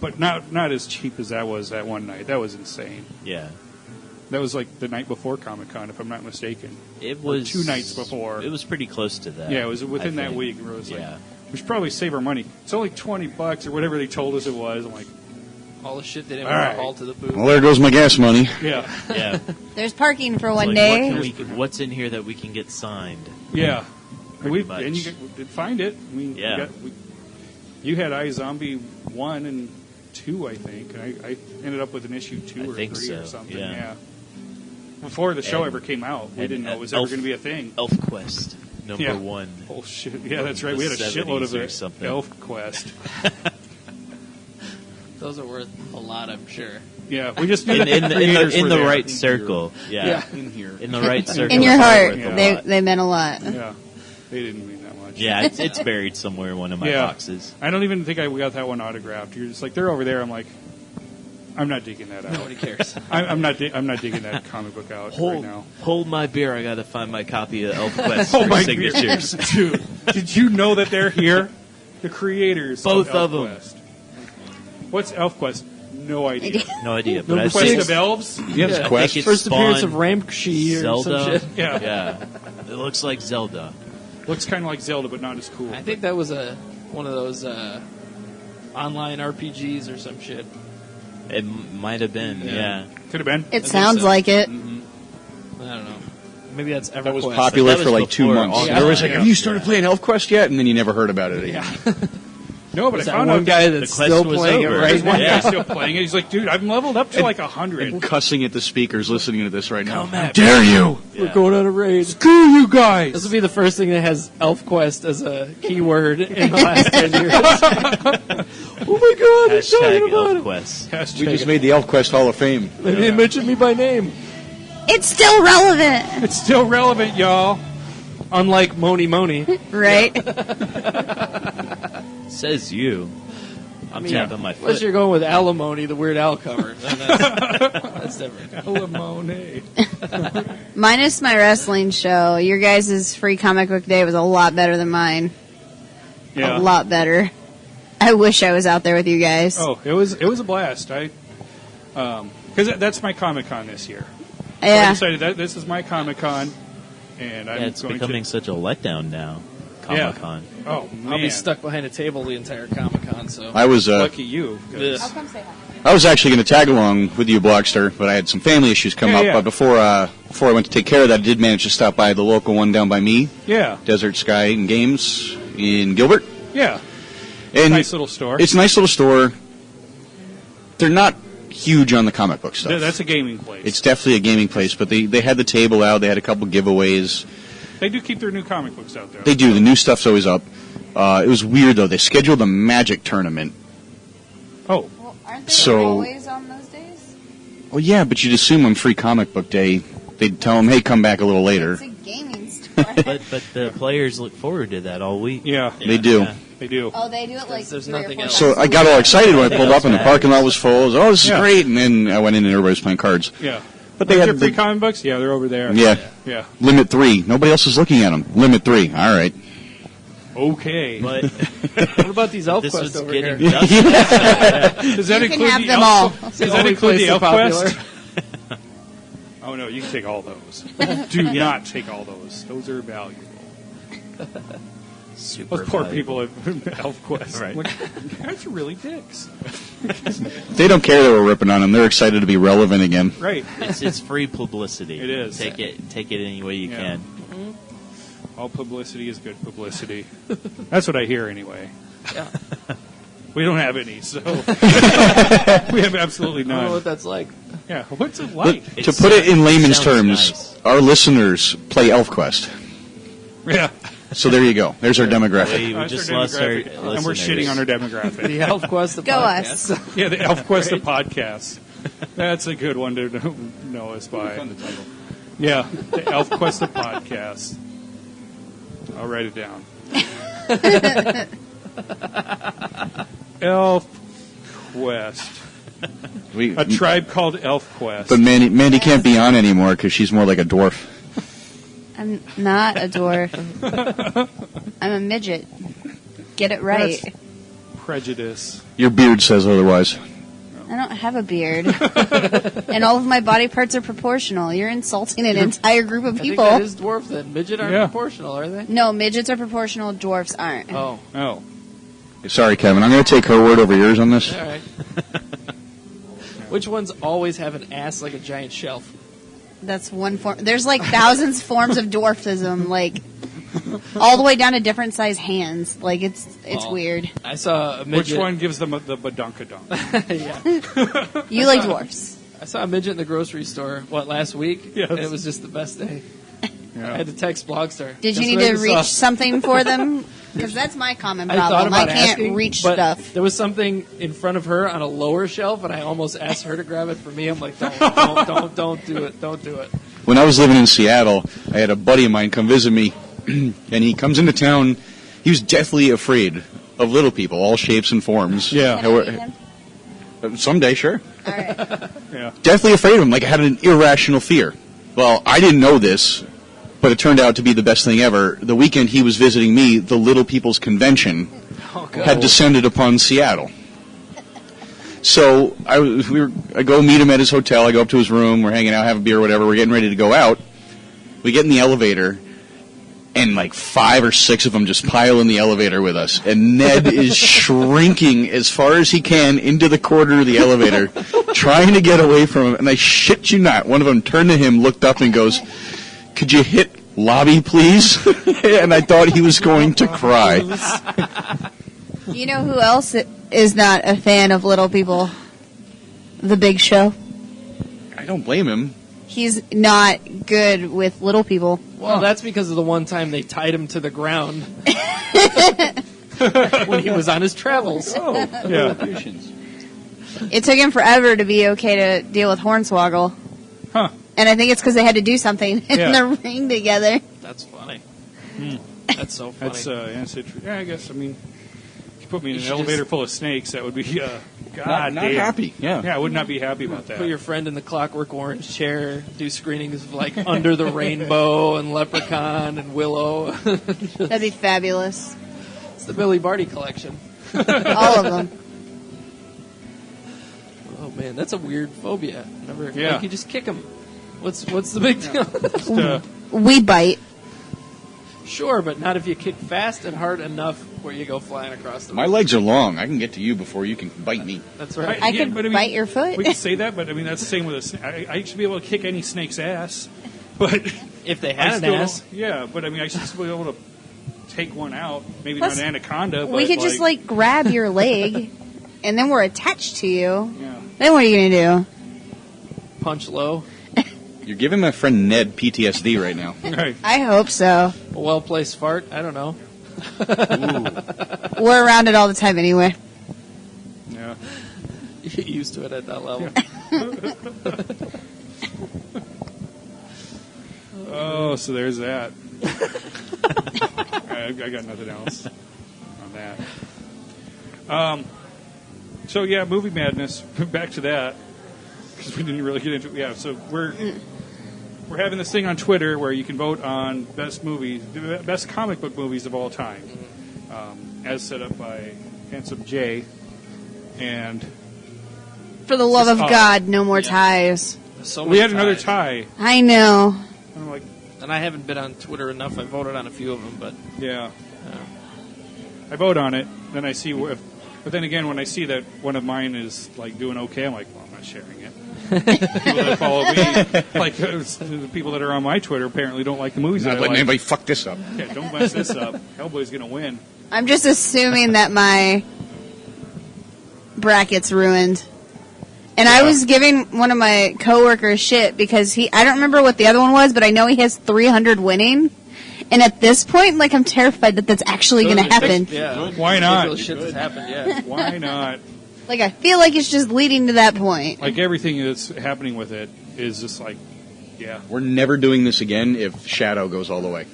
but not as cheap as that was that one night. That was insane. Yeah. That was like the night before Comic-Con, if I'm not mistaken. It Or was 2 nights before. It was pretty close to that. Yeah, it was within I that think. week. Where it was like, Yeah. we should probably save our money. It's only $20 or whatever they told us it was. I'm like, All the shit they didn't All want right. to haul to the booth. Well, there goes my gas money. Yeah. Yeah. There's parking for one Like, day. what's in here that we can get signed? Yeah. Pretty much. And you did find it. Yeah. You had iZombie 1 and 2, I think. And I ended up with an issue 2 I or 3 think so, or something. yeah. Yeah. Before the show And- ever came out, we and, didn't know it was Elf- ever going to be a thing. ElfQuest, number Yeah. 1. Oh, shit. Yeah, that's right. We had a The shitload of 70s or it. something. ElfQuest. Those are worth a lot, I'm sure. Yeah, we just knew In, that in, the the, creators in were the there. right circle. Yeah. In here. In the right circle. In your it's heart, worth a Yeah. lot. they meant a lot. Yeah. They didn't mean that much. Yeah, it's buried somewhere in one of my Yeah. boxes. I don't even think I got that one autographed. You're just like, they're over there. I'm like, I'm not digging that out. Nobody cares. I'm not digging that comic book out right now. Hold my beer. I got to find my copy of ElfQuest Oh for my signatures. Dude, did you know that they're here? The creators Both of them. ElfQuest. What's ElfQuest? No idea. No idea, but No I Quest think of Elves? Yes, I Quest. think it's First appearance of spawned Ramkshi or Zelda. some shit. Yeah. Yeah. It looks like Zelda. Looks kind of like Zelda, but not as cool. I think that was one of those online RPGs or some shit. It might have been, yeah. Could have been. It sounds like it. I don't know. Maybe that's EverQuest. That was popular That for was like 2 before months. all Everybody's like, Yeah. have you started playing ElfQuest yet? And then you never heard about it again. No, but Was I that found one out guy The that's quest still was playing over. it there's right one now? guy still playing it. He's like, dude, I've leveled up to like 100. And cussing at the speakers listening to this right now. Come at Dare you? We're going on a raid. Screw you guys! This will be the first thing that has ElfQuest as a keyword in the last 10 years. Oh my god, they're Hashtag talking about it. ElfQuest. Hashtag We just made the ElfQuest Hall of Fame. They didn't mention me by name. It's still relevant, It's still relevant, y'all. Unlike Moni Moni. right? Says you. I'm tapping my Unless foot. you're going with Alimony, the Weird Al cover. Then that's different. Alimony. Minus my wrestling show, your guys' free comic book day was a lot better than mine. Yeah. A lot better. I wish I was out there with you guys. Oh, it was a blast. Because that's my Comic-Con this year. So I yeah. decided that this is my Comic-Con, and I'm Yeah, it's going becoming to... such a letdown now. Comic-Con. Oh, man. I'll be stuck behind a table the entire Comic-Con, so. I was Lucky you. 'cause- Ugh. Come say hi. I was actually going to tag along with you, Blogster, but I had some family issues come Yeah, up. yeah. But before I went to take care of that, I did manage to stop by the local one down by me, Yeah, Desert Sky and Games in Gilbert. yeah. And Nice little store. it's a nice little store. They're not huge on the comic book stuff. That's a gaming place. It's definitely a gaming place, but they had the table out. They had a couple giveaways. They do keep their new comic books out there. They do. The new stuff's always up. It was weird, though. They scheduled a Magic tournament. Oh, Well, aren't they So- always on those days? Well, yeah, but you'd assume on Free Comic Book Day, they'd tell them, hey, come back a little later. It's a gaming store. But the players look forward to that all week. yeah, They do. Yeah. they do. Oh, they do it like There's 3 or nothing 4 else. So times I got all excited when I pulled up and the parking lot was full. I was, oh, this is Yeah. great. And then I went in and everybody was playing cards. Yeah. But they Are had there free the, comic books? Yeah, they're over there. yeah, Yeah. limit 3. Nobody else is looking at them. Limit 3. All right. Okay. But What about these this ElfQuest was over getting here? dusty. Does that You can include have the them Elf- all. Does The that only include the place they're ElfQuest? popular. Oh no, you can take all those. Do not take all those. Those are valuable. Super Those poor valuable. people at ElfQuest. Right. Like, you guys are really dicks. They don't care that we're ripping on them. They're excited to be relevant again. Right. It's free publicity. It is. Take it any way you Yeah. can. All publicity is good publicity. That's what I hear anyway. Yeah. We don't have any, so we have absolutely I don't know none. what that's like. Yeah, what's it like? To put it in layman's sounds terms, nice. our listeners play ElfQuest. Yeah, So there you go. There's our demographic. We That's just our lost our demographic, and we're listeners. shitting on our demographic. The ElfQuest, the Go podcast. us. Yeah, the ElfQuest the podcast. That's a good one to know us by. Yeah, the ElfQuest the podcast. I'll write it down. ElfQuest. A tribe called ElfQuest. But Mandy can't be on anymore because she's more like a dwarf. I'm not a dwarf. I'm a midget. Get it right. That's prejudice. Your beard says otherwise. I don't have a beard. And all of my body parts are proportional. You're insulting an entire group of I think people. that is dwarf then. Midget aren't Yeah. proportional, are they? No, midgets are proportional, dwarfs aren't. Oh, Oh, Sorry, Kevin. I'm going to take her word over yours on this. all right. Which ones always have an ass like a giant shelf? That's one form. There's like thousands forms of dwarfism, like all the way down to different size hands. Like it's weird. I saw a midget. Which one gives them the badunkadunk? Yeah. You like dwarfs. I saw a midget in the grocery store, last week? Yes. And it was just the best day. Yeah. I had to text Blogster. Did you Guess need what I to just reach saw? something for them? Because that's my common I thought problem. about I can't asking, reach but stuff. there was something in front of her on a lower shelf, and I almost asked her to grab it for me. I'm like, don't do it. Don't do it. When I was living in Seattle, I had a buddy of mine come visit me, and he comes into town. He was deathly afraid of little people, all shapes and forms. Yeah. Can I meet him? Someday, sure. All right. Yeah. Deathly afraid of him, like I had an irrational fear. Well, I didn't know this, but it turned out to be the best thing ever. The weekend he was visiting me, the Little People's Convention Oh, God. had descended upon Seattle. So I go meet him at his hotel. I go up to his room. We're hanging out, have a beer, whatever. We're getting ready to go out. We get in the elevator, and like 5 or 6 of them just pile in the elevator with us. And Ned is shrinking as far as he can into the corner of the elevator, trying to get away from him. And I shit you not, one of them turned to him, looked up, and goes, "Could you hit lobby, please?" And I thought he was going to cry. You know who else is not a fan of little people? The Big Show. I don't blame him. He's not good with little people. Well, that's because of the one time they tied him to the ground when he was on his travels. Yeah. It took him forever to be okay to deal with Hornswoggle. Huh. And I think it's because they had to do something in Yeah. the ring together. That's funny. That's so funny. That's yeah, I guess, I mean, if you put me in You an should elevator just- full of snakes, that would be, Not damn. happy. Yeah. Yeah, I would not be happy about that. Put your friend in the Clockwork Orange chair, do screenings of like Under the Rainbow and Leprechaun and Willow. That'd be fabulous. It's the Billy Barty collection. All of them. Oh man, that's a weird phobia. Never, Yeah. like you just kick him. What's the big deal? Just, We bite. Sure, but not if you kick fast and hard enough where you go flying across the My room. legs are long. I can get to you before you can bite me. That's right. I Yeah, could but I mean, bite your foot. we could say that, but I mean, that's the same with a snake. I should be able to kick any snake's ass, but If they I had an still ass, don't- yeah, but I mean, I should still be able to take one out. Maybe Plus, not an anaconda, but we could just like grab your leg, and then we're attached to you. yeah. Then what are you gonna do? punch low. You're giving my friend Ned PTSD right now. Right. I hope so. A well-placed fart. I don't know. We're around it all the time anyway. Yeah. You get used to it at that level. Oh, so there's that. I got nothing else on that. So yeah, movie madness. Back to that because we didn't really get into it. Yeah, so we're having this thing on Twitter where you can vote on best movies, best comic book movies of all time, as set up by Handsome Jay. And For the love of Oh. God, no more ties. So we many had another ties. tie. I know. I'm like, And I haven't been on Twitter enough. I voted on a few of them, but yeah. I vote on it, then I see if. But then again, when I see that one of mine is like doing okay, I'm like, well, I'm not sharing it. The people that follow me, like the people that are on my Twitter, apparently don't like the movies. Not that I letting like. anybody fuck this up. Yeah, don't mess this up. Hellboy's gonna win. I'm just assuming that my bracket's ruined. And I Yeah. was giving one of my coworkers shit because I don't remember what the other one was, but I know he has 300 winning. And at this point, like, I'm terrified that that's actually going to happen. Yeah. Why not? Ridiculous shit that's happened. Yeah. Why not? Like, I feel like it's just leading to that point. Like everything that's happening with it is just like, yeah, We're never doing this again if Shadow goes all the way.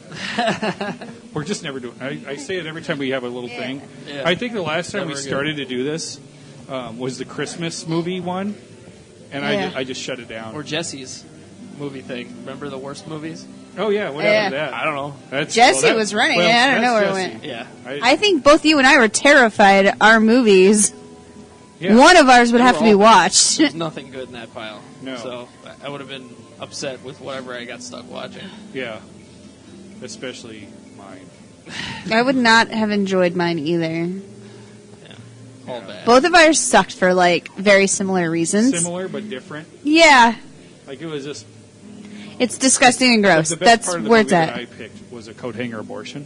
we're just never doing. I say it every time we have a little thing. Yeah. I think the last time we Never again. started to do this was the Christmas movie one, and Yeah. I just shut it down. Or Jesse's movie thing. Remember the worst movies? Oh yeah, what Yeah. happened to that? I don't know. That's, Jesse was running it. I don't know that's where it Jesse. went. Yeah. I think both you and I were terrified our movies. Yeah. One of ours would They have were to be all- watched. There's nothing good in that pile. No. So I would have been upset with whatever I got stuck watching. Yeah, especially mine. I would not have enjoyed mine either. called bad. Both of ours sucked for like very similar reasons. Similar but different. Yeah, Like it was just. it's disgusting and gross. The best That's part of the where movie it's that at. I picked was a coat hanger abortion.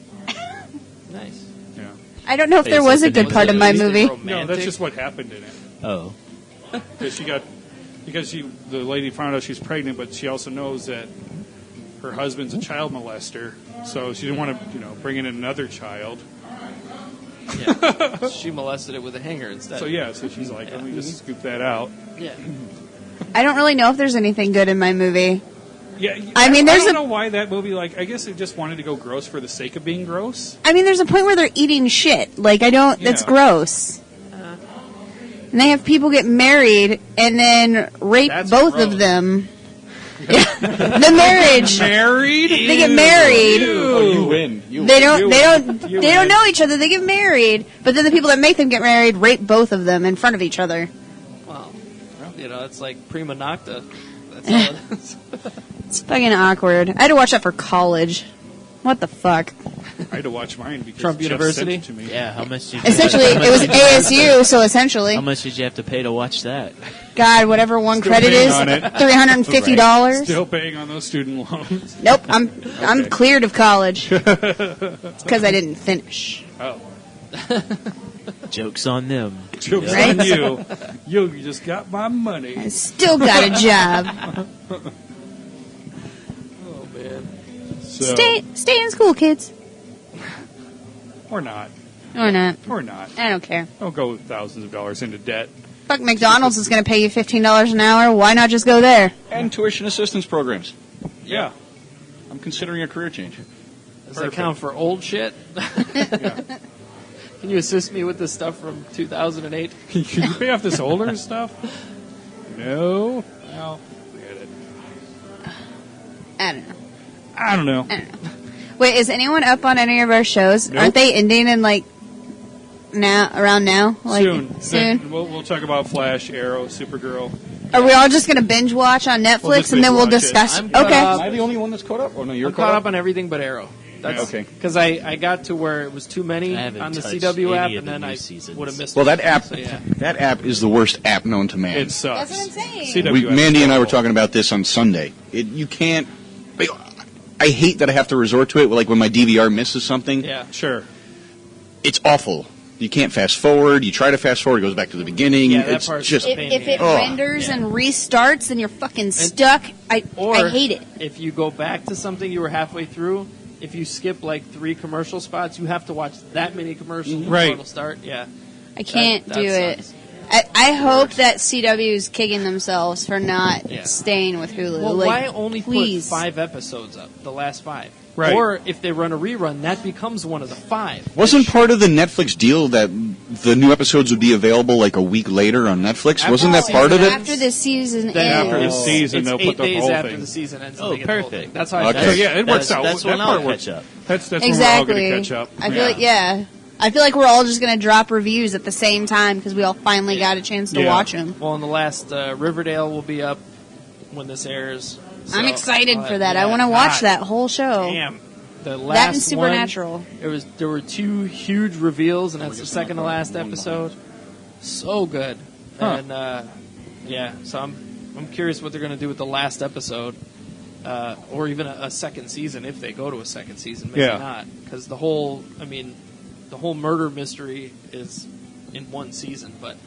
Nice. Yeah. I don't know if there was a good part of my movie. No, that's just what happened in it. Oh. Because the lady found out she's pregnant, but she also knows that her husband's a child molester, so she didn't want to, bring in another child. Yeah. She molested it with a hanger instead. So she's like, let me just scoop that out. Yeah. I don't really know if there's anything good in my movie. Yeah, I mean, I don't know why that movie. Like, I guess it just wanted to go gross for the sake of being gross. I mean, there's a point where they're eating shit. Like, I don't. Yeah. That's gross. And they have people get married and then rape That's both gross. of them. The marriage. Married? They get married. Oh, you win. They don't. They don't. You They don't win. know each other. They get married, but then the people that make them get married rape both of them in front of each other. Well, it's like prima nocta. That's all it is. It's fucking awkward. I had to watch that for college. What the fuck? I had to watch mine because Trump Jeff University? sent it to me. Yeah, how much did you Essentially, it was ASU, so essentially, How much did you have to pay to watch that? God, whatever one Still credit paying is, on it. $350. Still paying on those student loans. Nope, I'm Okay. cleared of college. It's because I didn't finish. Oh, Joke's on them. joke's Right? on you. You just got my money. I still got a job. Oh, man. So, Stay in school, kids. or not. Or not. Or not. I don't care. Don't go thousands of dollars into debt. Fuck, McDonald's is going to pay you $15 an hour. Why not just go there? And tuition assistance programs. Yeah. I'm considering a career change. Does that count for old shit? Yeah. Can you assist me with the stuff from 2008? Can you pay off this older stuff? No. Well, forget it. I don't know. I don't know. Wait, is anyone up on any of our shows? Nope. Aren't they ending in like around now? Like, Soon. Soon. Then we'll talk about Flash, Arrow, Supergirl. Are we all just going to binge watch on Netflix We'll just and then we'll binge watch it. discuss? I'm caught Okay. up. Am I the only one that's caught up? Oh, no, you're I'm caught up on everything but Arrow. That's Okay. Because I got to where it was too many I haven't on the touched CW app, any of and the then new I seasons. would have missed Well, it. that app, So, yeah. that app is the worst app known to man. It sucks. That's what I'm saying. CW Mandy and I were is talking about this on Sunday. You can't. I hate that I have to resort to it. Like when my DVR misses something, Yeah. Sure. it's awful. You can't fast forward. You try to fast forward, it goes back to the beginning. Yeah, that it's part's just pain in If the it ass. renders yeah. and restarts and you're fucking stuck, I hate it. If you go back to something you were halfway through, if you skip like 3 commercial spots, you have to watch that many commercials Right. before it'll start. Yeah. I can't That do it. sucks. I hope that CW is kicking themselves for not Yeah. staying with Hulu. Well, like, why only please. put 5 episodes up, the last 5? Right. Or if they run a rerun, that becomes one of the 5. Wasn't part of the Netflix deal that the new episodes would be available like a week later on Netflix? Wasn't that part of it? After the season Then ends. After the season, it's they'll 8 put the days whole after thing. the season ends. Oh, they get the whole perfect. thing. That's how I Okay. So did it. yeah, it works out. That's that when part I'll works. catch up. That's when we're all Exactly. going to catch up. I feel like, yeah. I feel like we're all just going to drop reviews at the same time because we all finally got a chance to Yeah. watch them. Well, and the last Riverdale will be up when this airs. So, I'm excited for that. yeah, I want to watch God that whole show. Damn. The last That and Supernatural. One, there were 2 huge reveals, and that's the second to last episode. So good. Huh. And yeah, so I'm curious what they're going to do with the last episode, or even a second season if they go to a second season. Maybe Yeah. not, because the whole murder mystery is in one season, but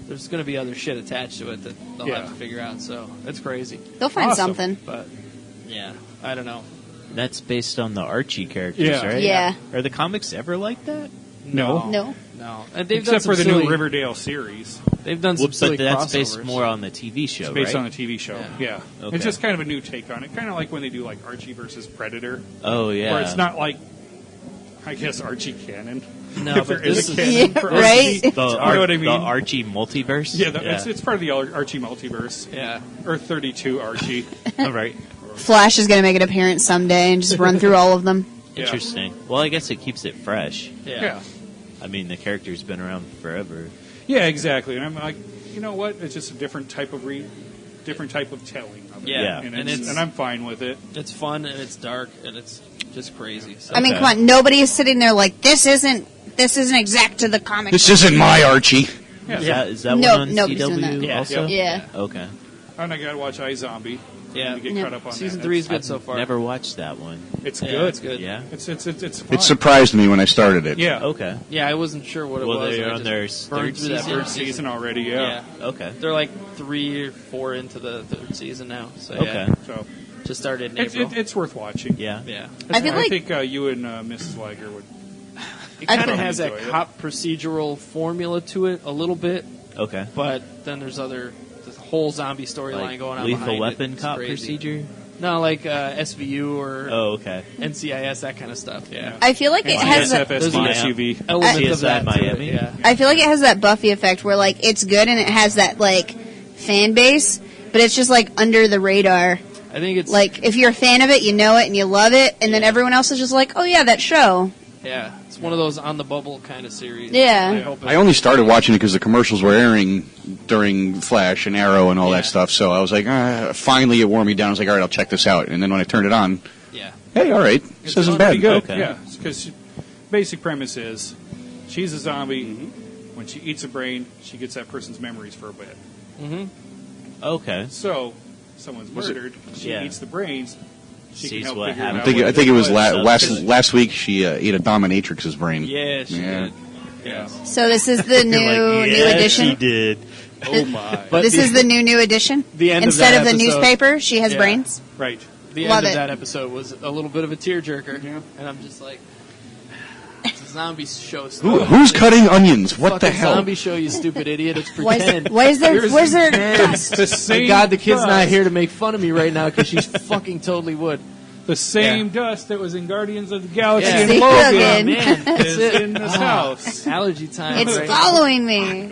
there's going to be other shit attached to it that they'll Yeah. have to figure out. So it's crazy. They'll find Awesome. something. But yeah, I don't know. That's based on the Archie characters, Yeah. right? Yeah. Are the comics ever like that? No. No. No, and they've Except done for some the silly, new Riverdale series. They've done some Well, silly but that's based crossovers. more on the TV show, It's based right? on the TV show. Yeah. Yeah. Okay. It's just kind of a new take on it. Kind of like when they do like Archie versus Predator. Oh, yeah. Where it's not like, I guess, Archie canon. No, if but there is this a is- canon Yeah, for right? Archie. The, You know what I mean? the Archie multiverse? Yeah, it's part of the Archie multiverse. Yeah. Earth 32 Archie. All right. Flash is going to make an appearance someday and just run through all of them. Yeah. Interesting. Well, I guess it keeps it fresh. Yeah. I mean, the character's been around forever. Yeah, exactly. And I'm like, you know what? It's just a different type of telling of it. Yeah. Yeah. And, And it's- and I'm fine with it. It's fun and it's dark and it's just crazy. So, I mean, come on, nobody is sitting there like, this isn't exact to the comic. This isn't my Archie. Is that No, one on nobody's doing CW that. also? Yeah. Okay. And I gotta watch iZombie. Yeah. To get Yeah. caught up on Season that. 3 is good I've so far. never watched that one. It's Yeah, good. it's good. Yeah. It's fun. It surprised me when I started it. Yeah. Okay. Yeah, I wasn't sure what it Well, was. they're and I on just their burned third through that season? first Season already, yeah. Okay. They're like 3 or 4 into the third season now. So yeah, Okay. So just started in it's, April. it's worth watching. Yeah. Yeah. I feel like think you and Mrs. Liger would. It kind of probably has that enjoy it. cop procedural formula to it a little bit, Okay. but then there's the whole zombie storyline Like going on. Lethal behind Weapon it. It's cop crazy. procedure? No, like SVU or Oh, okay. NCIS, that kind of stuff. Yeah. I feel like it has a, There's SFSD a- SUV. Element CSI of that to it, Miami? yeah. I feel like it has that Buffy effect where like it's good and it has that like fan base, but it's just like under the radar. I think it's Like if you're a fan of it, you know it and you love it, and then everyone else is just like, oh yeah, that show. yeah, it's one of those on the bubble kind of series. Yeah. I hope I only started watching it because the commercials were airing during Flash and Arrow and all Yeah. that stuff. So I was like, finally it wore me down. I was like, all right, I'll check this out. And then when I turned it on, yeah. hey, all right, It's this isn't pretty bad. good. Okay. Yeah, because basic premise is she's a zombie. When she eats a brain, she gets that person's memories for a bit. Okay. So, someone's murdered. She Yeah. eats the brains. She can Sees help what figure happened. out I think, what I think it was was. last week she ate a dominatrix's brain. Yeah, she Yeah. did. Yeah. So this is the new edition. She did. Oh my. But This is the new edition. the end of Instead that of the episode- newspaper, she has Yeah. brains. Right. The Love end of it. that episode was a little bit of a tearjerker, Yeah. and I'm just like, it's a zombie show. Who's cutting onions? What the Fucking hell? zombie show, you stupid idiot. It's Why pretend. is there? Where's there? The same Thank God the kid's dust, not here to make fun of me right now because she's fucking totally would. The same dust that was in Guardians of the Galaxy Yeah. and See, Logan Logan. Man, that's is it. in this house. Allergy time. It's right? following me.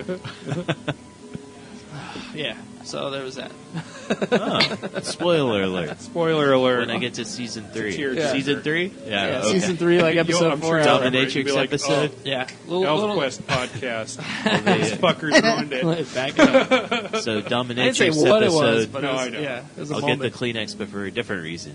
Yeah, so there was that. Spoiler alert. Spoiler alert. When I get to season 3. tearjerker. Season 3? Yeah, Yeah. Okay. Season 3, like episode I'm 4. sure out. you'll remember it. Dominatrix You'll be like, episode? Yeah, little ElfQuest podcast. They- These fuckers ruined it. Back it up. So I didn't Dominatrix say what it was, episode. but No, it was, I know. yeah, it was a I'll get the moment. Kleenex, but for a different reason.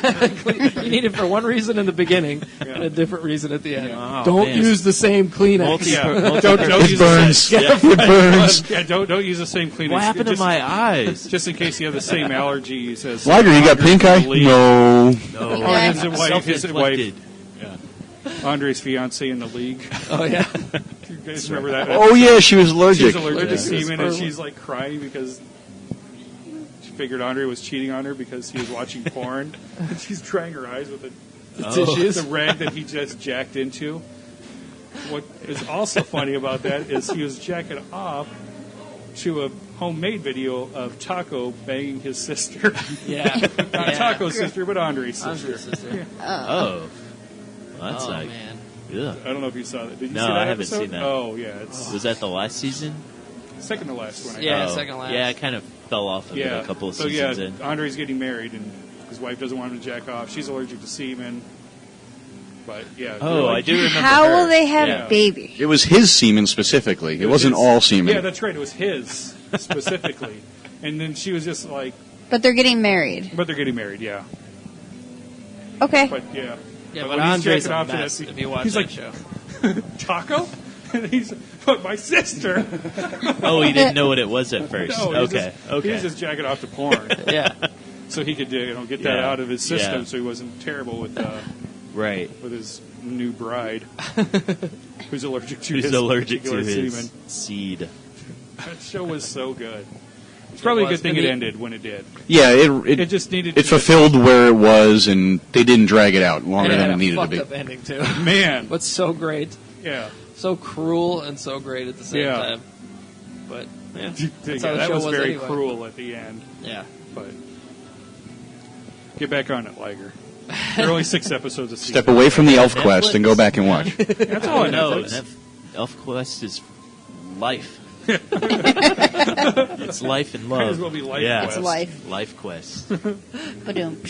You need it for one reason in the beginning and a different reason at the end. Oh, Don't man. use the same Kleenex. Multi- Yeah. multi- Don't It use burns. Yeah. It burns. Yeah, don't use the same Kleenex. What happened to Just- my eyes? Just in case you have the same allergies as Liger, you got pink eye? No. No. Oh, his wife, Self-inflicted. Andre's fiance in the league. Oh yeah. You guys remember that? Oh yeah, she was allergic. She's allergic to Yeah. semen, and she's like crying because she figured Andre was cheating on her because he was watching porn. And she's drying her eyes with the rag that he just jacked into. What is also funny about that is he was jacking off to a homemade video of Taco banging his sister. Yeah. Not Taco's sister, but Andre's sister. Andre's sister. Oh. Well, that's Oh like. man. Ugh. I don't know if you saw that. Did you No, see that I haven't episode? seen that. Oh, yeah. It's Was that the last season? second to last one. I Yeah, guess. second last. Yeah, I kind of fell off of it a couple of so seasons yeah, in. Andre's getting married, and his wife doesn't want him to jack off. She's allergic to semen. But yeah. Oh, they're I like- do remember How her. will they have Yeah. baby? It was his semen specifically. It wasn't his- all semen. Yeah, that's right. It was his specifically. And then she was just like, But they're getting married. but they're getting married, yeah. Okay. But yeah. Yeah, But but when he's Andre's jacking a off to mess that, if you watch he's that like- show. Taco? And he's, but my sister. Oh, he didn't know what it was at first. No, he was okay, just, okay. He was just jacking off to porn. Yeah. So he could get that Yeah. out of his system Yeah. so he wasn't terrible with Right. his new bride who's allergic to Who's his allergic to particular his semen. seed. That show was so good. It's probably a was. good thing And it he- ended when it did. Yeah, It it just needed it to fulfilled where it was, and they didn't drag it out longer And it than had it a needed to fucked be. up ending too. Man. But so great. Yeah. So cruel and so great at the same Yeah. time. But yeah. Yeah, That's how the that show was was very anyway. cruel at the end. Yeah. But get back on it, Liger. There are only 6 episodes a season. Step away from the ElfQuest Netflix? and go back and watch. That's all I know. No, ElfQuest is life. It's life and love. Might as well be Life yeah. Quest. It's life. Life Quest. Ba-doom.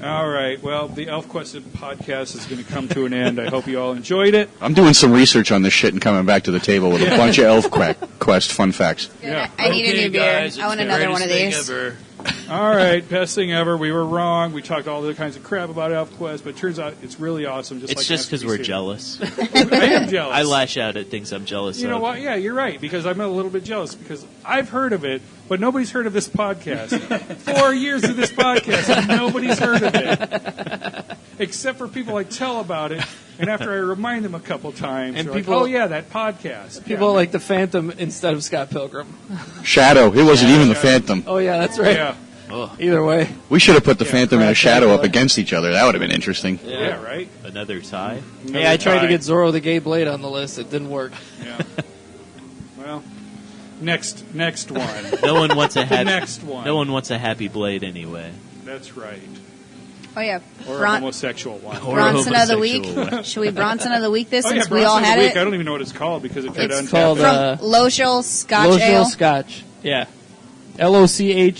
All right. Well, the ElfQuest podcast is going to come to an end. I hope you all enjoyed it. I'm doing some research on this shit and coming back to the table with a bunch of ElfQuest fun facts. Yeah. I need a new beer. guys, I want it's the another one of greatest thing these. ever. All right, best thing ever. We were wrong. We talked all the kinds of crap about ElfQuest, but it turns out it's really awesome. It's like just because we're Maskerpiece. jealous. I am jealous. I lash out at things I'm jealous You of. know what? Yeah, you're right, because I'm a little bit jealous, because I've heard of it, but nobody's heard of this podcast. 4 years of this podcast, and nobody's heard of it. Except for people I tell about it, and after I remind them a couple times, And they're people- like, oh yeah, that podcast. People yeah. like the Phantom instead of Scott Pilgrim. Shadow. It wasn't even the Phantom. Oh, yeah, that's right. Yeah, Either way. We should have put the Phantom and a crack Shadow up Dracula. against each other. That would have been interesting. yeah, right? Another tie? Hey, I tried to Another get Zorro the Gay Blade on the list. It didn't work. Yeah. Well, next one. No one wants a happy. next one. No one wants a happy blade anyway. That's right. Oh yeah, Or a Bron- homosexual one. Or a Bronson of the week. homosexual one. Should we Bronson of the week this Oh yeah, since we all Bronson of had the week. it? I don't even know what it's called because it tried to It's untap called, it. From Lochel Scotch Lochel Ale. Scotch. Yeah. That's what it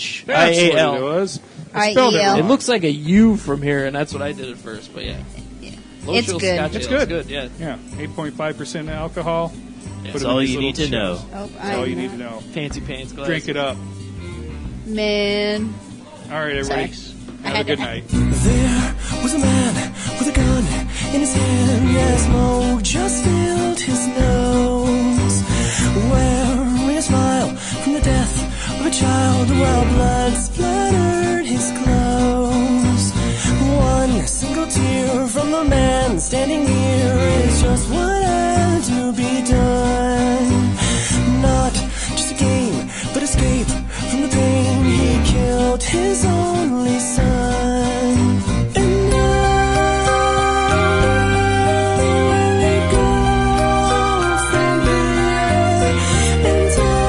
Lochial. was. I spelled it IEL. wrong. It looks like a U from here, and that's what I did at first, but yeah. It's Lochial good. Scotch It's Ale is good. yeah. Yeah, 8.5% alcohol. That's Put it in all these you little need to know. shells. Oh, That's all you need to know. Fancy pants glass. Drink it up. Man. All right, everybody. Sorry. Have a good night. There was a man with a gun in his hand as smoke just filled his nose, wearing a smile from the death of a child while blood splattered his clothes. One single tear from the man standing near is just what had to be done. Not just a game, but escape from the pain. He killed his only son. And now they go from here and tell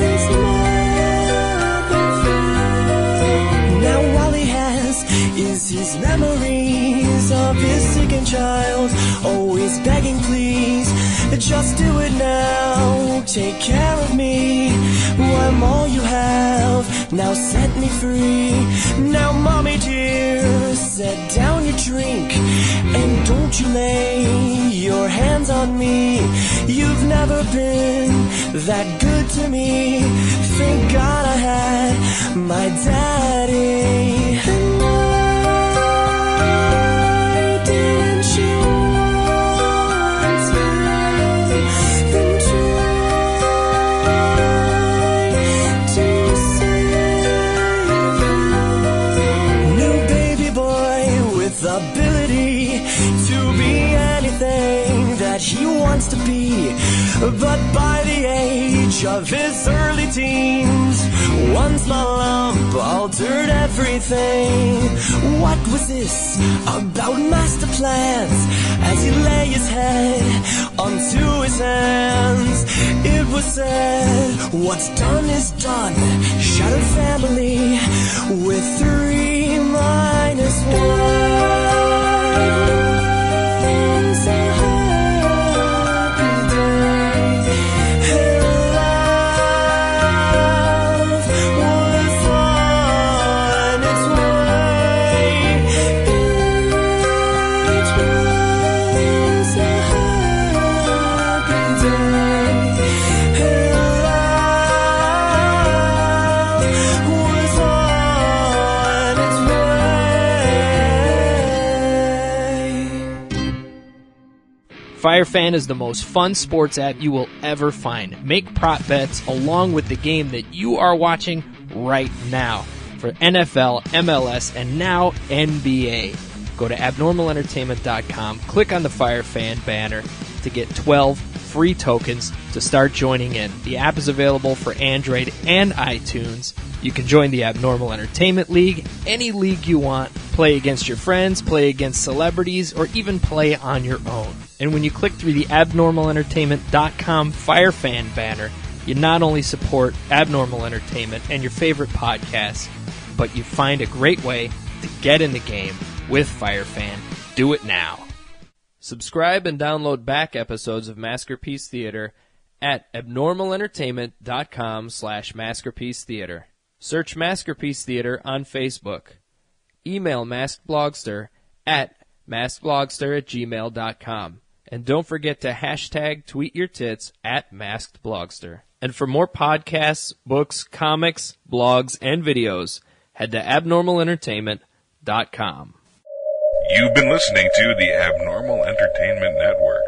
his mother. Now all he has is his memories of his sickened child, always begging please, just do it now, take care of me, I'm all you have, now set me free. Now mommy dear, set down your drink, and don't you lay your hands on me. You've never been that good to me, thank God I had my daddy. And why didn't you want them to save you? No baby boy with ability to be anything that he wants to be, but by the age of his early teens, one small lump altered everything. What was this about master plans? As he lay his head onto his hands, it was said, what's done is done. Shattered family with 3 minus 1. It's a happy day. Her love was on its way. It was a happy day. Her love was on its way. FireFan is the most fun sports app you will ever find. Make prop bets along with the game that you are watching right now for NFL, MLS, and now NBA. Go to abnormalentertainment.com, click on the FireFan banner to get 12 free tokens to start joining in. The app is available for Android and iTunes. You can join the Abnormal Entertainment League, any league you want, play against your friends, play against celebrities, or even play on your own. And when you click through the abnormalentertainment.com FireFan banner, you not only support Abnormal Entertainment and your favorite podcasts, but you find a great way to get in the game with FireFan. Do it now. Subscribe and download back episodes of Maskerpiece Theater at abnormalentertainment.com/Maskerpiece Theater. Search Maskerpiece Theater on Facebook. Email maskedblogster at maskedblogster@gmail.com. And don't forget to hashtag tweet your tits at maskedblogster. And for more podcasts, books, comics, blogs, and videos, head to abnormalentertainment.com. You've been listening to the Abnormal Entertainment Network.